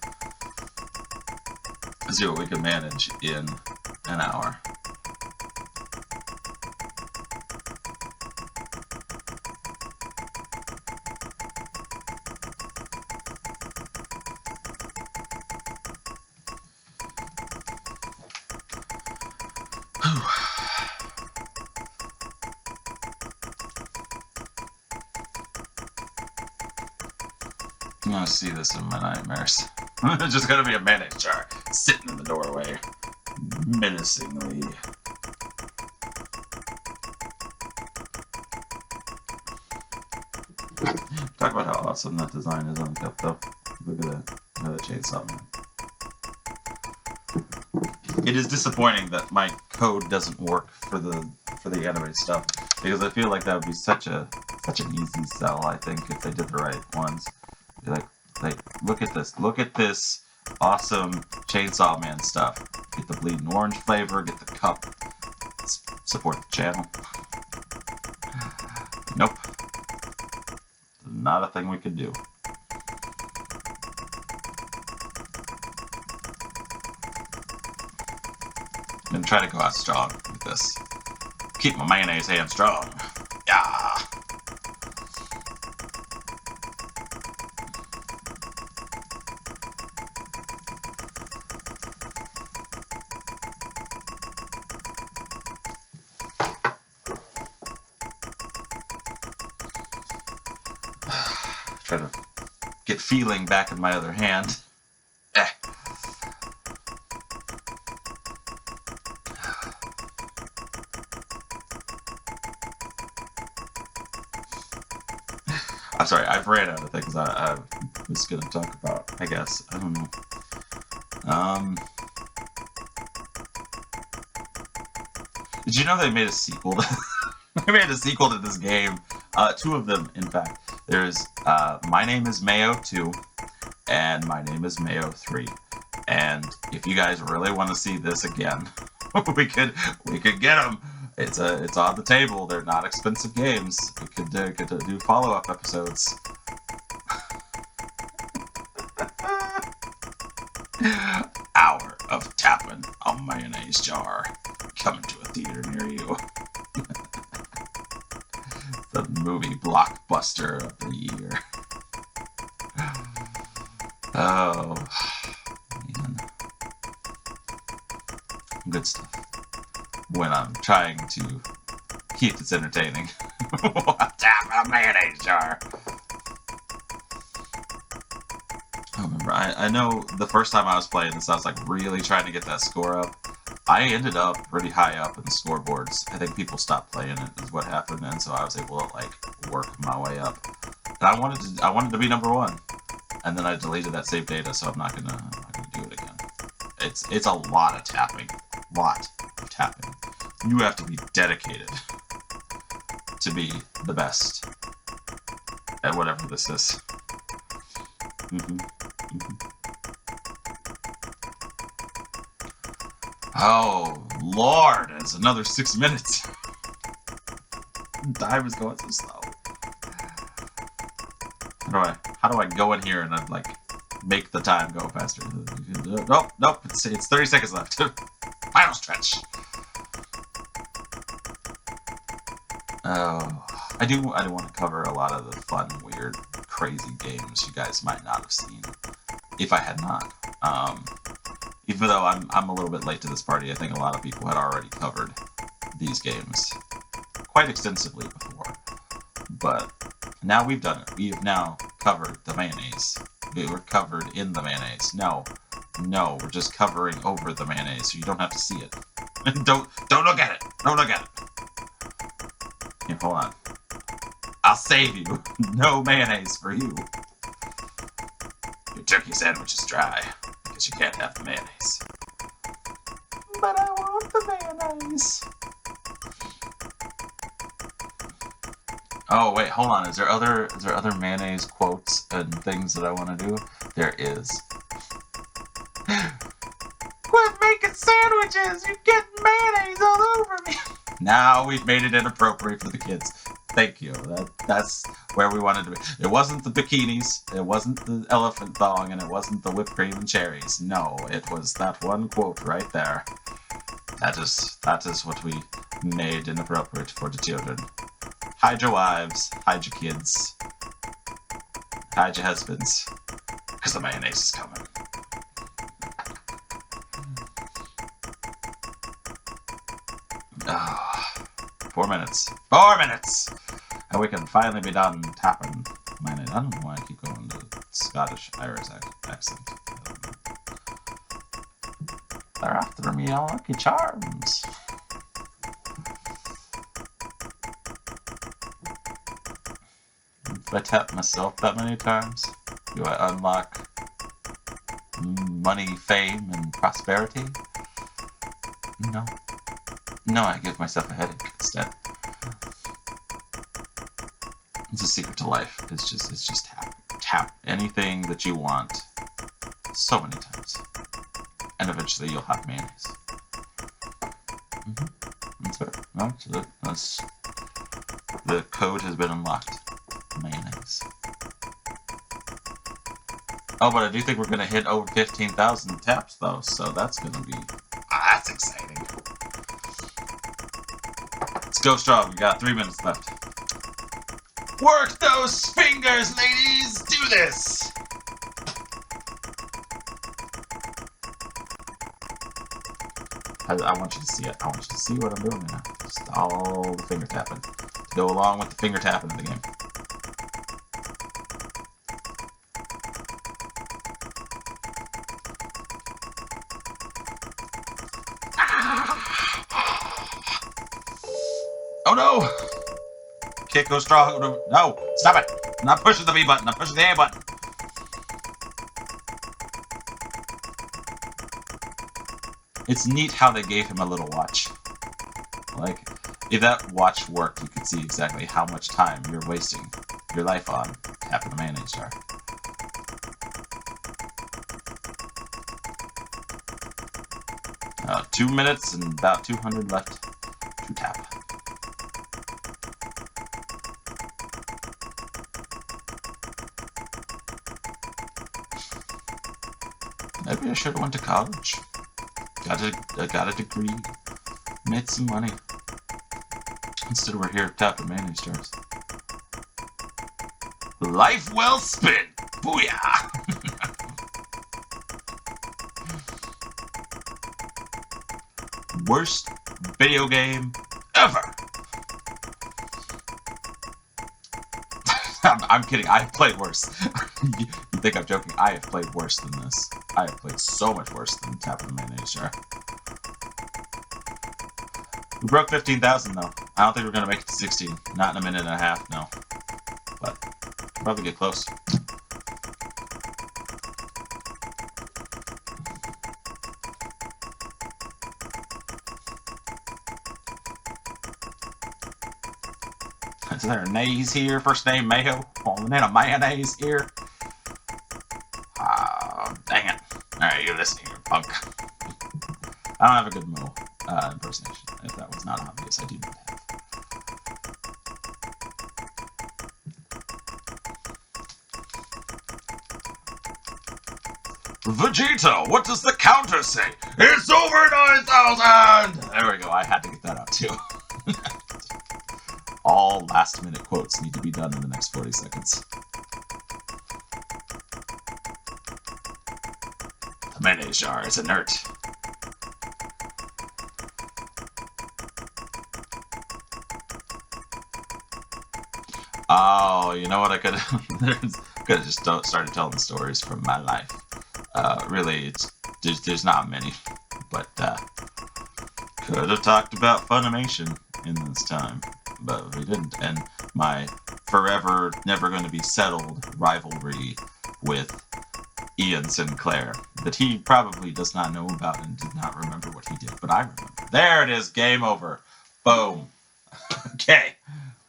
Speaker 1: See what we can manage in an hour. I'm gonna see this in my nightmares. It's just gonna be a mayonnaise jar sitting in the doorway, menacingly. Talk about how awesome that design is on the cup, though. Look at that. Another chainsaw man. It is disappointing that my code doesn't work for the animated stuff, because I feel like that would be such an easy sell. I think if they did the right ones, like look at this awesome Chainsaw Man stuff. Get the bleeding orange flavor, get the cup, support the channel. Nope, not a thing we could do. I'm gonna try to go out strong with this. Keep my mayonnaise hand strong. Yeah. Try to get feeling back in my other hand. I'm sorry, I've ran out of things I was going to talk about, I guess. I don't know. Did you know they made a sequel to they made a sequel to this game? 2 of them, in fact. There's My Name Is Mayo 2 and My Name Is Mayo 3. And if you guys really want to see this again, we could get them. It's on the table. They're not expensive games. We could do follow-up episodes. Hour of tapping a mayonnaise jar coming to a theater near you. The movie blockbuster of the year. Oh man, good stuff. When I'm trying to keep this entertaining. Tap a mayonnaise jar. I remember, I know the first time I was playing this, I was like really trying to get that score up. I ended up pretty high up in the scoreboards. I think people stopped playing it is what happened, and so I was able to like work my way up. And I wanted to be number 1. and then I deleted that save data, so I'm not gonna do it again. It's a lot of tapping. You have to be dedicated to be the best at whatever this is. Oh, Lord, it's another 6 minutes. Time is going so slow. How do I go in here and I'd like make the time go faster? Nope, it's 30 seconds left. Final stretch. Oh, I do want to cover a lot of the fun, weird, crazy games you guys might not have seen if I had not. Even though I'm a little bit late to this party, I think a lot of people had already covered these games quite extensively before. But now we've done it. We've now covered the mayonnaise. We're covered in the mayonnaise. No, we're just covering over the mayonnaise, so you don't have to see it. Don't look at it. Don't look at it. Here, hold on. I'll save you. No mayonnaise for you. Your turkey sandwich is dry because you can't have the mayonnaise. But I want the mayonnaise. Oh wait, hold on. Is there other mayonnaise quotes and things that I want to do? There is. Quit making sandwiches! You're getting mayonnaise all over me! Now we've made it inappropriate for the kids. Thank you. That's where we wanted to be. It wasn't the bikinis, it wasn't the elephant thong, and it wasn't the whipped cream and cherries. No, it was that one quote right there. That is what we made inappropriate for the children. Hide your wives, hide your kids, hide your husbands, because the mayonnaise is coming. 4 minutes. 4 minutes! And we can finally be done tapping mayonnaise. I don't know why I keep going to Scottish-Irish accent. They're after me, all Lucky Charms. If I tap myself that many times, do I unlock money, fame, and prosperity? No. No, I give myself a headache instead. It's a secret to life. It's just tap. Tap anything that you want so many times. And eventually you'll have mayonnaise. That's it. No, that's the code has been unlocked. Mayonnaise. Oh, but I do think we're gonna hit over 15,000 taps though, so that's gonna be that's exciting. Let's go strong. We got 3 minutes left. Work those fingers, ladies. Do this. I want you to see it. I want you to see what I'm doing now. Just all the finger tapping to go along with the finger tapping in the game. Oh no! Can't go strong. No! Stop it! I'm not pushing the B button, I'm pushing the A button. It's neat how they gave him a little watch. Like, if that watch worked, you could see exactly how much time you're wasting your life on tapping the mayonnaise jar. Uh, 2 minutes and about 200 left to tap. Maybe I should have went to college. Got a degree. Made some money. Instead we're here tapping mayonnaise jars. Life well spent! Booyah! Worst video game ever! I'm kidding, I've played worse. You think I'm joking? I have played worse than this. I have played so much worse than tapping the mayonnaise jar. We broke 15,000 though. I don't think we're gonna make it to 16. Not in a minute and a half, no. But we'll probably get close.
Speaker 2: Is there a nays here? First name Mayo. Falling in a mayonnaise here. Dang it. Alright, you listen here, punk. I don't have a good Mo impersonation. If that was not obvious, I do not have. Vegeta, what does the counter say? It's over 9,000! There we go, I had to get that out too. All last minute quotes need to be done in the next 40 seconds. The mayonnaise jar is inert. Oh, you know what I could have just started telling stories from my life. Really, there's not many, but could have talked about Funimation in this time, but we didn't. And my forever, never going to be settled rivalry with Ian Sinclair that he probably does not know about and did not remember what he did, but I remember. There it is, game over. Boom. Okay,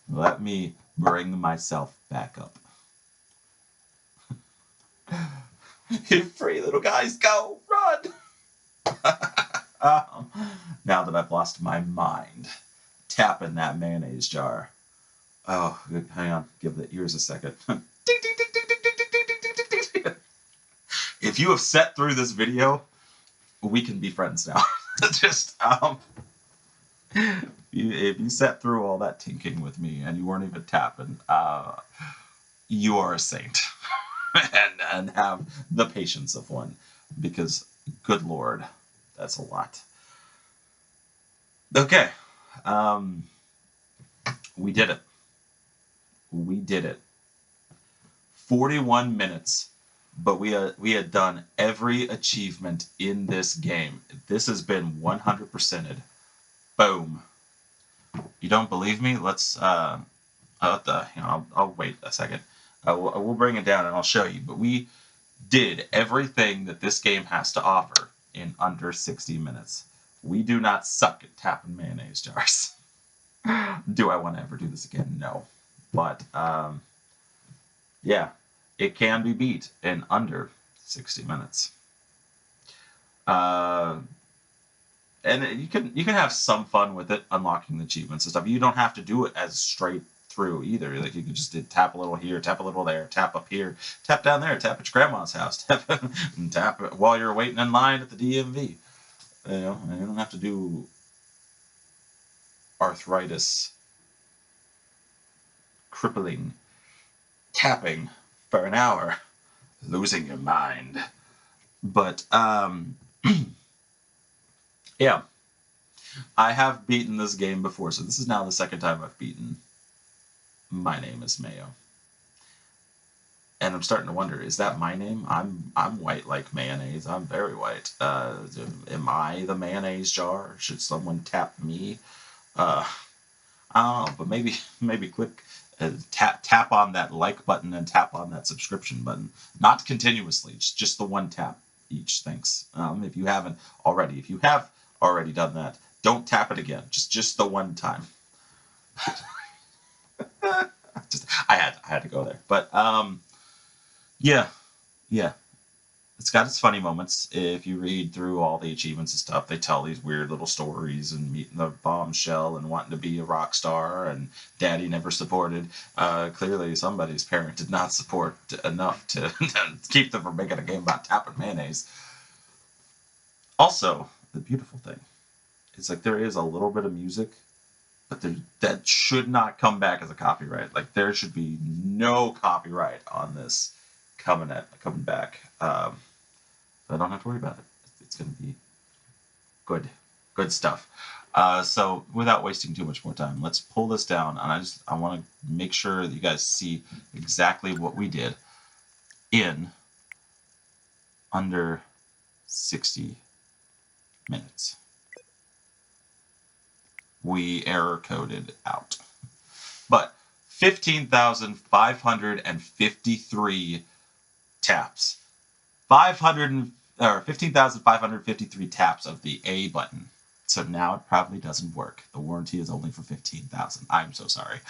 Speaker 2: let me bring myself back up. You free little guys, go, run! Now that I've lost my mind, tapping that mayonnaise jar. Oh, hang on, give the ears a second. If you have sat through this video, we can be friends now. Just, if you sat through all that tinking with me and you weren't even tapping, you are a saint. and have the patience of one, because good lord, that's a lot. Okay, we did it. We did it. 41 minutes, but we had done every achievement in this game. This has been 100%ed. Boom. You don't believe me? Let's I'll wait a second. We'll bring it down and I'll show you. But we did everything that this game has to offer in under 60 minutes. We do not suck at tapping mayonnaise jars. Do I want to ever do this again? No. But, yeah, it can be beat in under 60 minutes. And you can have some fun with it, unlocking the achievements and stuff. You don't have to do it as straight through either. Like, you can just tap a little here, tap a little there, tap up here, tap down there, tap at your grandma's house, tap while you're waiting in line at the DMV. You know, and you don't have to do arthritis crippling tapping for an hour, losing your mind. But yeah, I have beaten this game before, so this is now the second time I've beaten My Name Is Mayo. And I'm starting to wonder, is that my name? I'm white like mayonnaise. I'm very white. Am I the mayonnaise jar? Should someone tap me? I don't know, but maybe click tap on that like button and tap on that subscription button. Not continuously, just the one tap each. Thanks. If you haven't already, if you have already done that, don't tap it again. Just the one time. I had to go there, but yeah. It's got its funny moments. If you read through all the achievements and stuff, they tell these weird little stories and meeting the bombshell and wanting to be a rock star and daddy never supported. Clearly somebody's parent did not support enough to keep them from making a game about tapping mayonnaise. Also, the beautiful thing is, like, there is a little bit of music, but that should not come back as a copyright. Like, there should be no copyright on this coming back. I don't have to worry about it. It's going to be good stuff. So without wasting too much more time, let's pull this down, and I want to make sure that you guys see exactly what we did in under 60 minutes. We error coded out, but 15,553 taps. 15,553 taps of the A button. So now it probably doesn't work. The warranty is only for 15,000. I'm so sorry.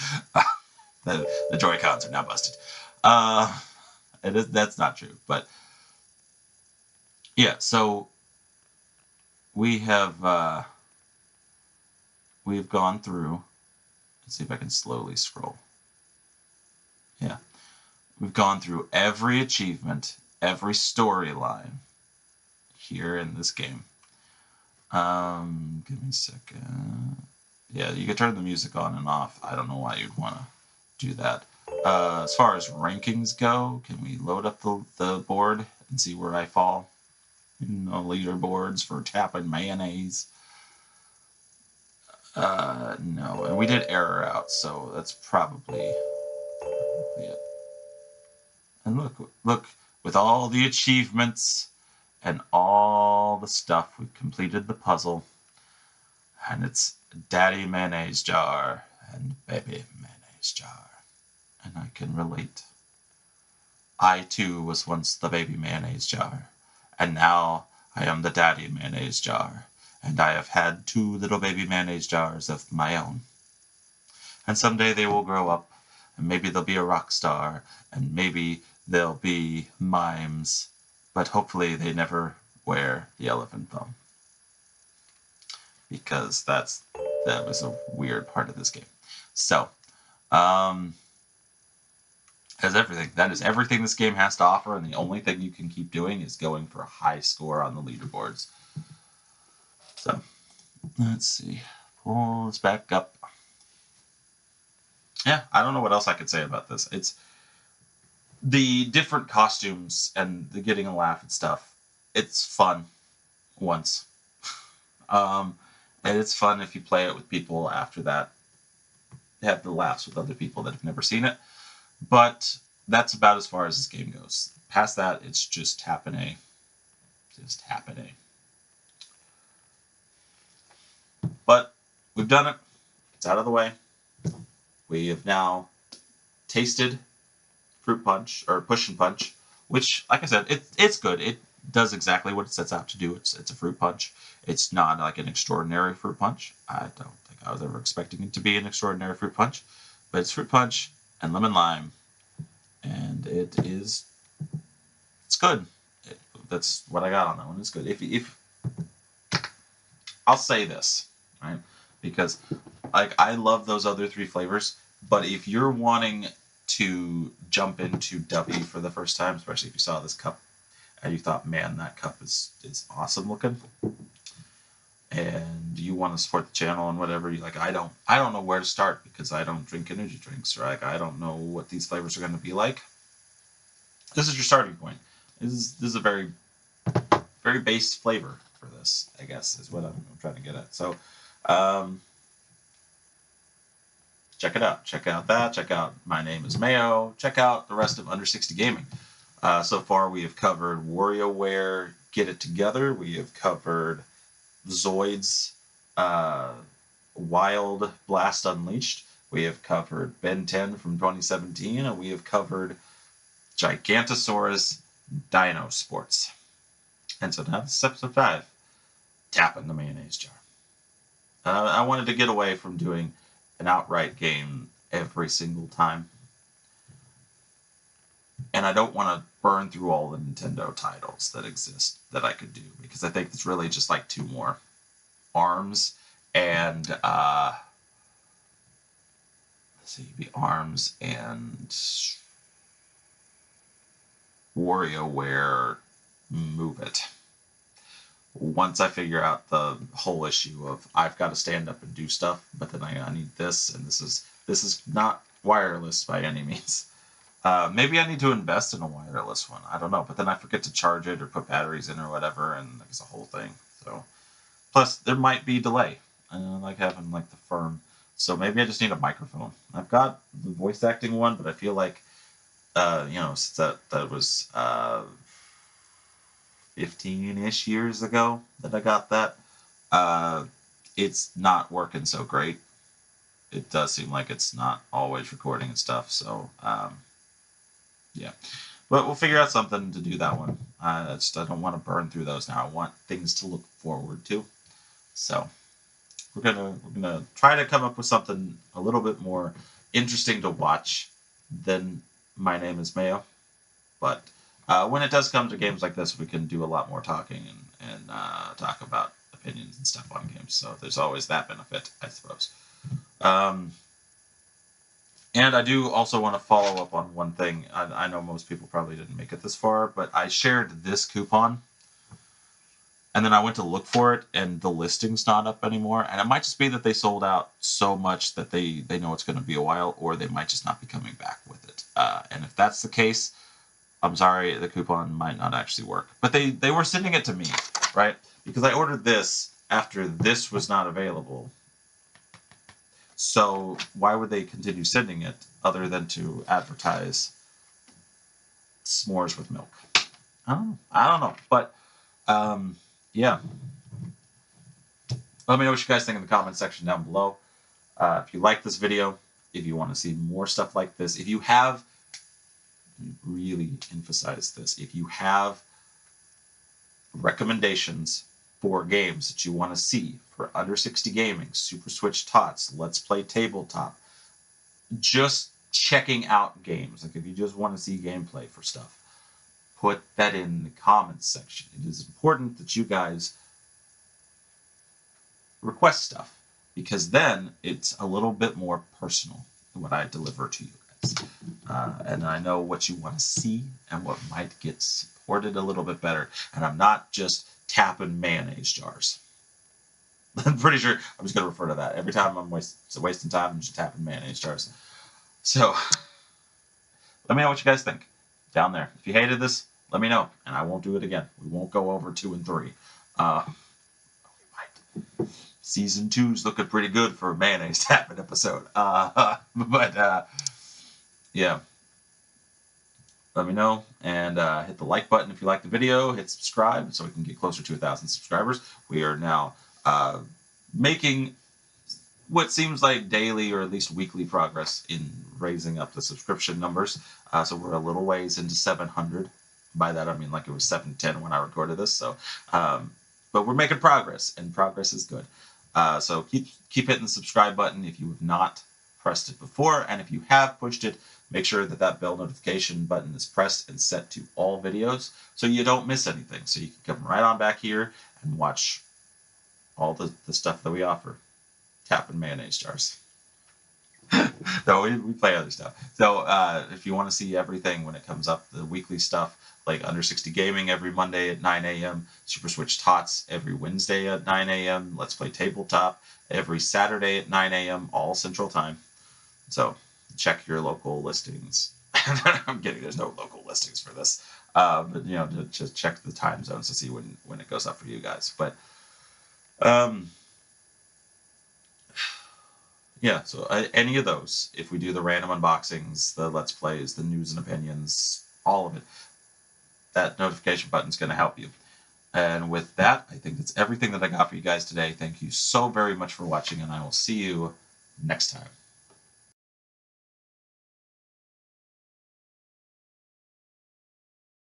Speaker 2: The Joy-Cons are now busted. That's not true, but yeah. So we have we've gone through. Let's see if I can slowly scroll. Yeah, we've gone through every achievement, every storyline here in this game. Give me a second. Yeah, you can turn the music on and off. I don't know why you'd want to do that. As far as rankings go, can we load up the board and see where I fall in the leaderboards for tapping mayonnaise? No, and we did error out, so that's probably it. And look, with all the achievements and all the stuff, we've completed the puzzle. And it's Daddy Mayonnaise Jar and Baby Mayonnaise Jar. And I can relate. I too was once the baby mayonnaise jar, and now I am the daddy mayonnaise jar, and I have had 2 little baby mayonnaise jars of my own. And someday they will grow up, and maybe they'll be a rock star, and maybe they'll be mimes, but hopefully they never wear the elephant thumb. Because that was a weird part of this game. So, as everything. That is everything this game has to offer, and the only thing you can keep doing is going for a high score on the leaderboards. So, let's see. Pull this back up. Yeah, I don't know what else I could say about this. It's the different costumes and the getting a laugh and stuff. It's fun once. And it's fun if you play it with people after that. Have the laughs with other people that have never seen it. But that's about as far as this game goes. Past that, it's just happening. Just happening. But we've done it. It's out of the way. We have now tasted Fruit Punch, or Push and Punch, which, like I said, it's good. It does exactly what it sets out to do. It's a fruit punch. It's not like an extraordinary fruit punch. I don't think I was ever expecting it to be an extraordinary fruit punch. But it's fruit punch and lemon lime. And it's good. That's what I got on that one. It's good. If I'll say this, right? Because like I love those other 3 flavors, but if you're wanting to jump into W for the first time, especially if you saw this cup and you thought, man, that cup is awesome looking, and you want to support the channel and whatever, you like, I don't know where to start because I don't drink energy drinks, right? Like, I don't know what these flavors are going to be like. This is your starting point. This is a very, very base flavor for this, I guess, is what I'm trying to get at. So, check it out. Check out that. Check out My Name Is Mayo. Check out the rest of Under 60 Gaming. So far, we have covered WarioWare Get It Together. We have covered Zoid's Wild Blast Unleashed. We have covered Ben 10 from 2017. And we have covered Gigantosaurus Dino Sports. And so now this is episode 5. Tapping the mayonnaise jar. I wanted to get away from doing an outright game every single time. And I don't want to burn through all the Nintendo titles that exist that I could do, because I think it's really just like 2 more. ARMS and let's see, be ARMS and WarioWare Move It. Once I figure out the whole issue of I've got to stand up and do stuff, but then I need this, and this is not wireless by any means. Maybe I need to invest in a wireless one. I don't know, but then I forget to charge it or put batteries in or whatever, and it's a whole thing. So, plus there might be delay. I like having like the firm. So maybe I just need a microphone. I've got the voice acting one, but I feel like, since that was 15-ish years ago that I got that, it's not working so great. It does seem like it's not always recording and stuff. So, yeah. But we'll figure out something to do that one. I don't want to burn through those now. I want things to look forward to. So we're gonna try to come up with something a little bit more
Speaker 1: interesting to watch than My Name Is Mayo. But when it does come to games like this, we can do a lot more talking and talk about opinions and stuff on games. So there's always that benefit, I suppose. And I do also want to follow up on one thing. I know most people probably didn't make it this far, but I shared this coupon, and then I went to look for it, and the listing's not up anymore. And it might just be that they sold out so much that they know it's going to be a while, or they might just not be coming back with it. And if that's the case, I'm sorry, the coupon might not actually work. But they were sending it to me, right? Because I ordered this after this was not available. So why would they continue sending it other than to advertise s'mores with milk? I don't know. But yeah. Let me know what you guys think in the comment section down below. If you like this video, if you want to see more stuff like this, if you have, really emphasize this, if you have recommendations for games that you want to see for under 60 gaming, Super Switch Tots, Let's Play Tabletop, just checking out games, like if you just want to see gameplay for stuff, put that in the comments section. It is important that you guys request stuff, because then it's a little bit more personal what I deliver to you guys. And I know what you want to see and what might get supported a little bit better. And I'm not just tapping mayonnaise jars. I'm pretty sure I'm just going to refer to that. Every time I'm wasting time, I'm just tapping mayonnaise jars. So let me know what you guys think down there. If you hated this, let me know, and I won't do it again. We won't go over 2 and 3. Season 2's looking pretty good for a mayonnaise tapping episode. Yeah. Let me know, and hit the like button if you like the video. Hit subscribe so we can get closer to 1,000 subscribers. We are now making what seems like daily or at least weekly progress in raising up the subscription numbers. So we're a little ways into 700. By that I mean like it was 710 when I recorded this. So, but we're making progress, and progress is good. So keep hitting the subscribe button if you have not pressed it before, and if you have pushed it, make sure that that bell notification button is pressed and set to all videos so you don't miss anything. So you can come right on back here and watch all the stuff that we offer. Tapping mayonnaise jars. No, we play other stuff. So if you want to see everything when it comes up, the weekly stuff, like Under 60 Gaming every Monday at 9 a.m., Super Switch Tots every Wednesday at 9 a.m., Let's Play Tabletop every Saturday at 9 a.m., all Central Time. So check your local listings. I'm kidding, there's no local listings for this. But, you know, just check the time zones to see when it goes up for you guys. But, yeah, so any of those, if we do the random unboxings, the Let's Plays, the news and opinions, all of it, that notification button is going to help you. And with that, I think that's everything that I got for you guys today. Thank you so very much for watching, and I will see you next time.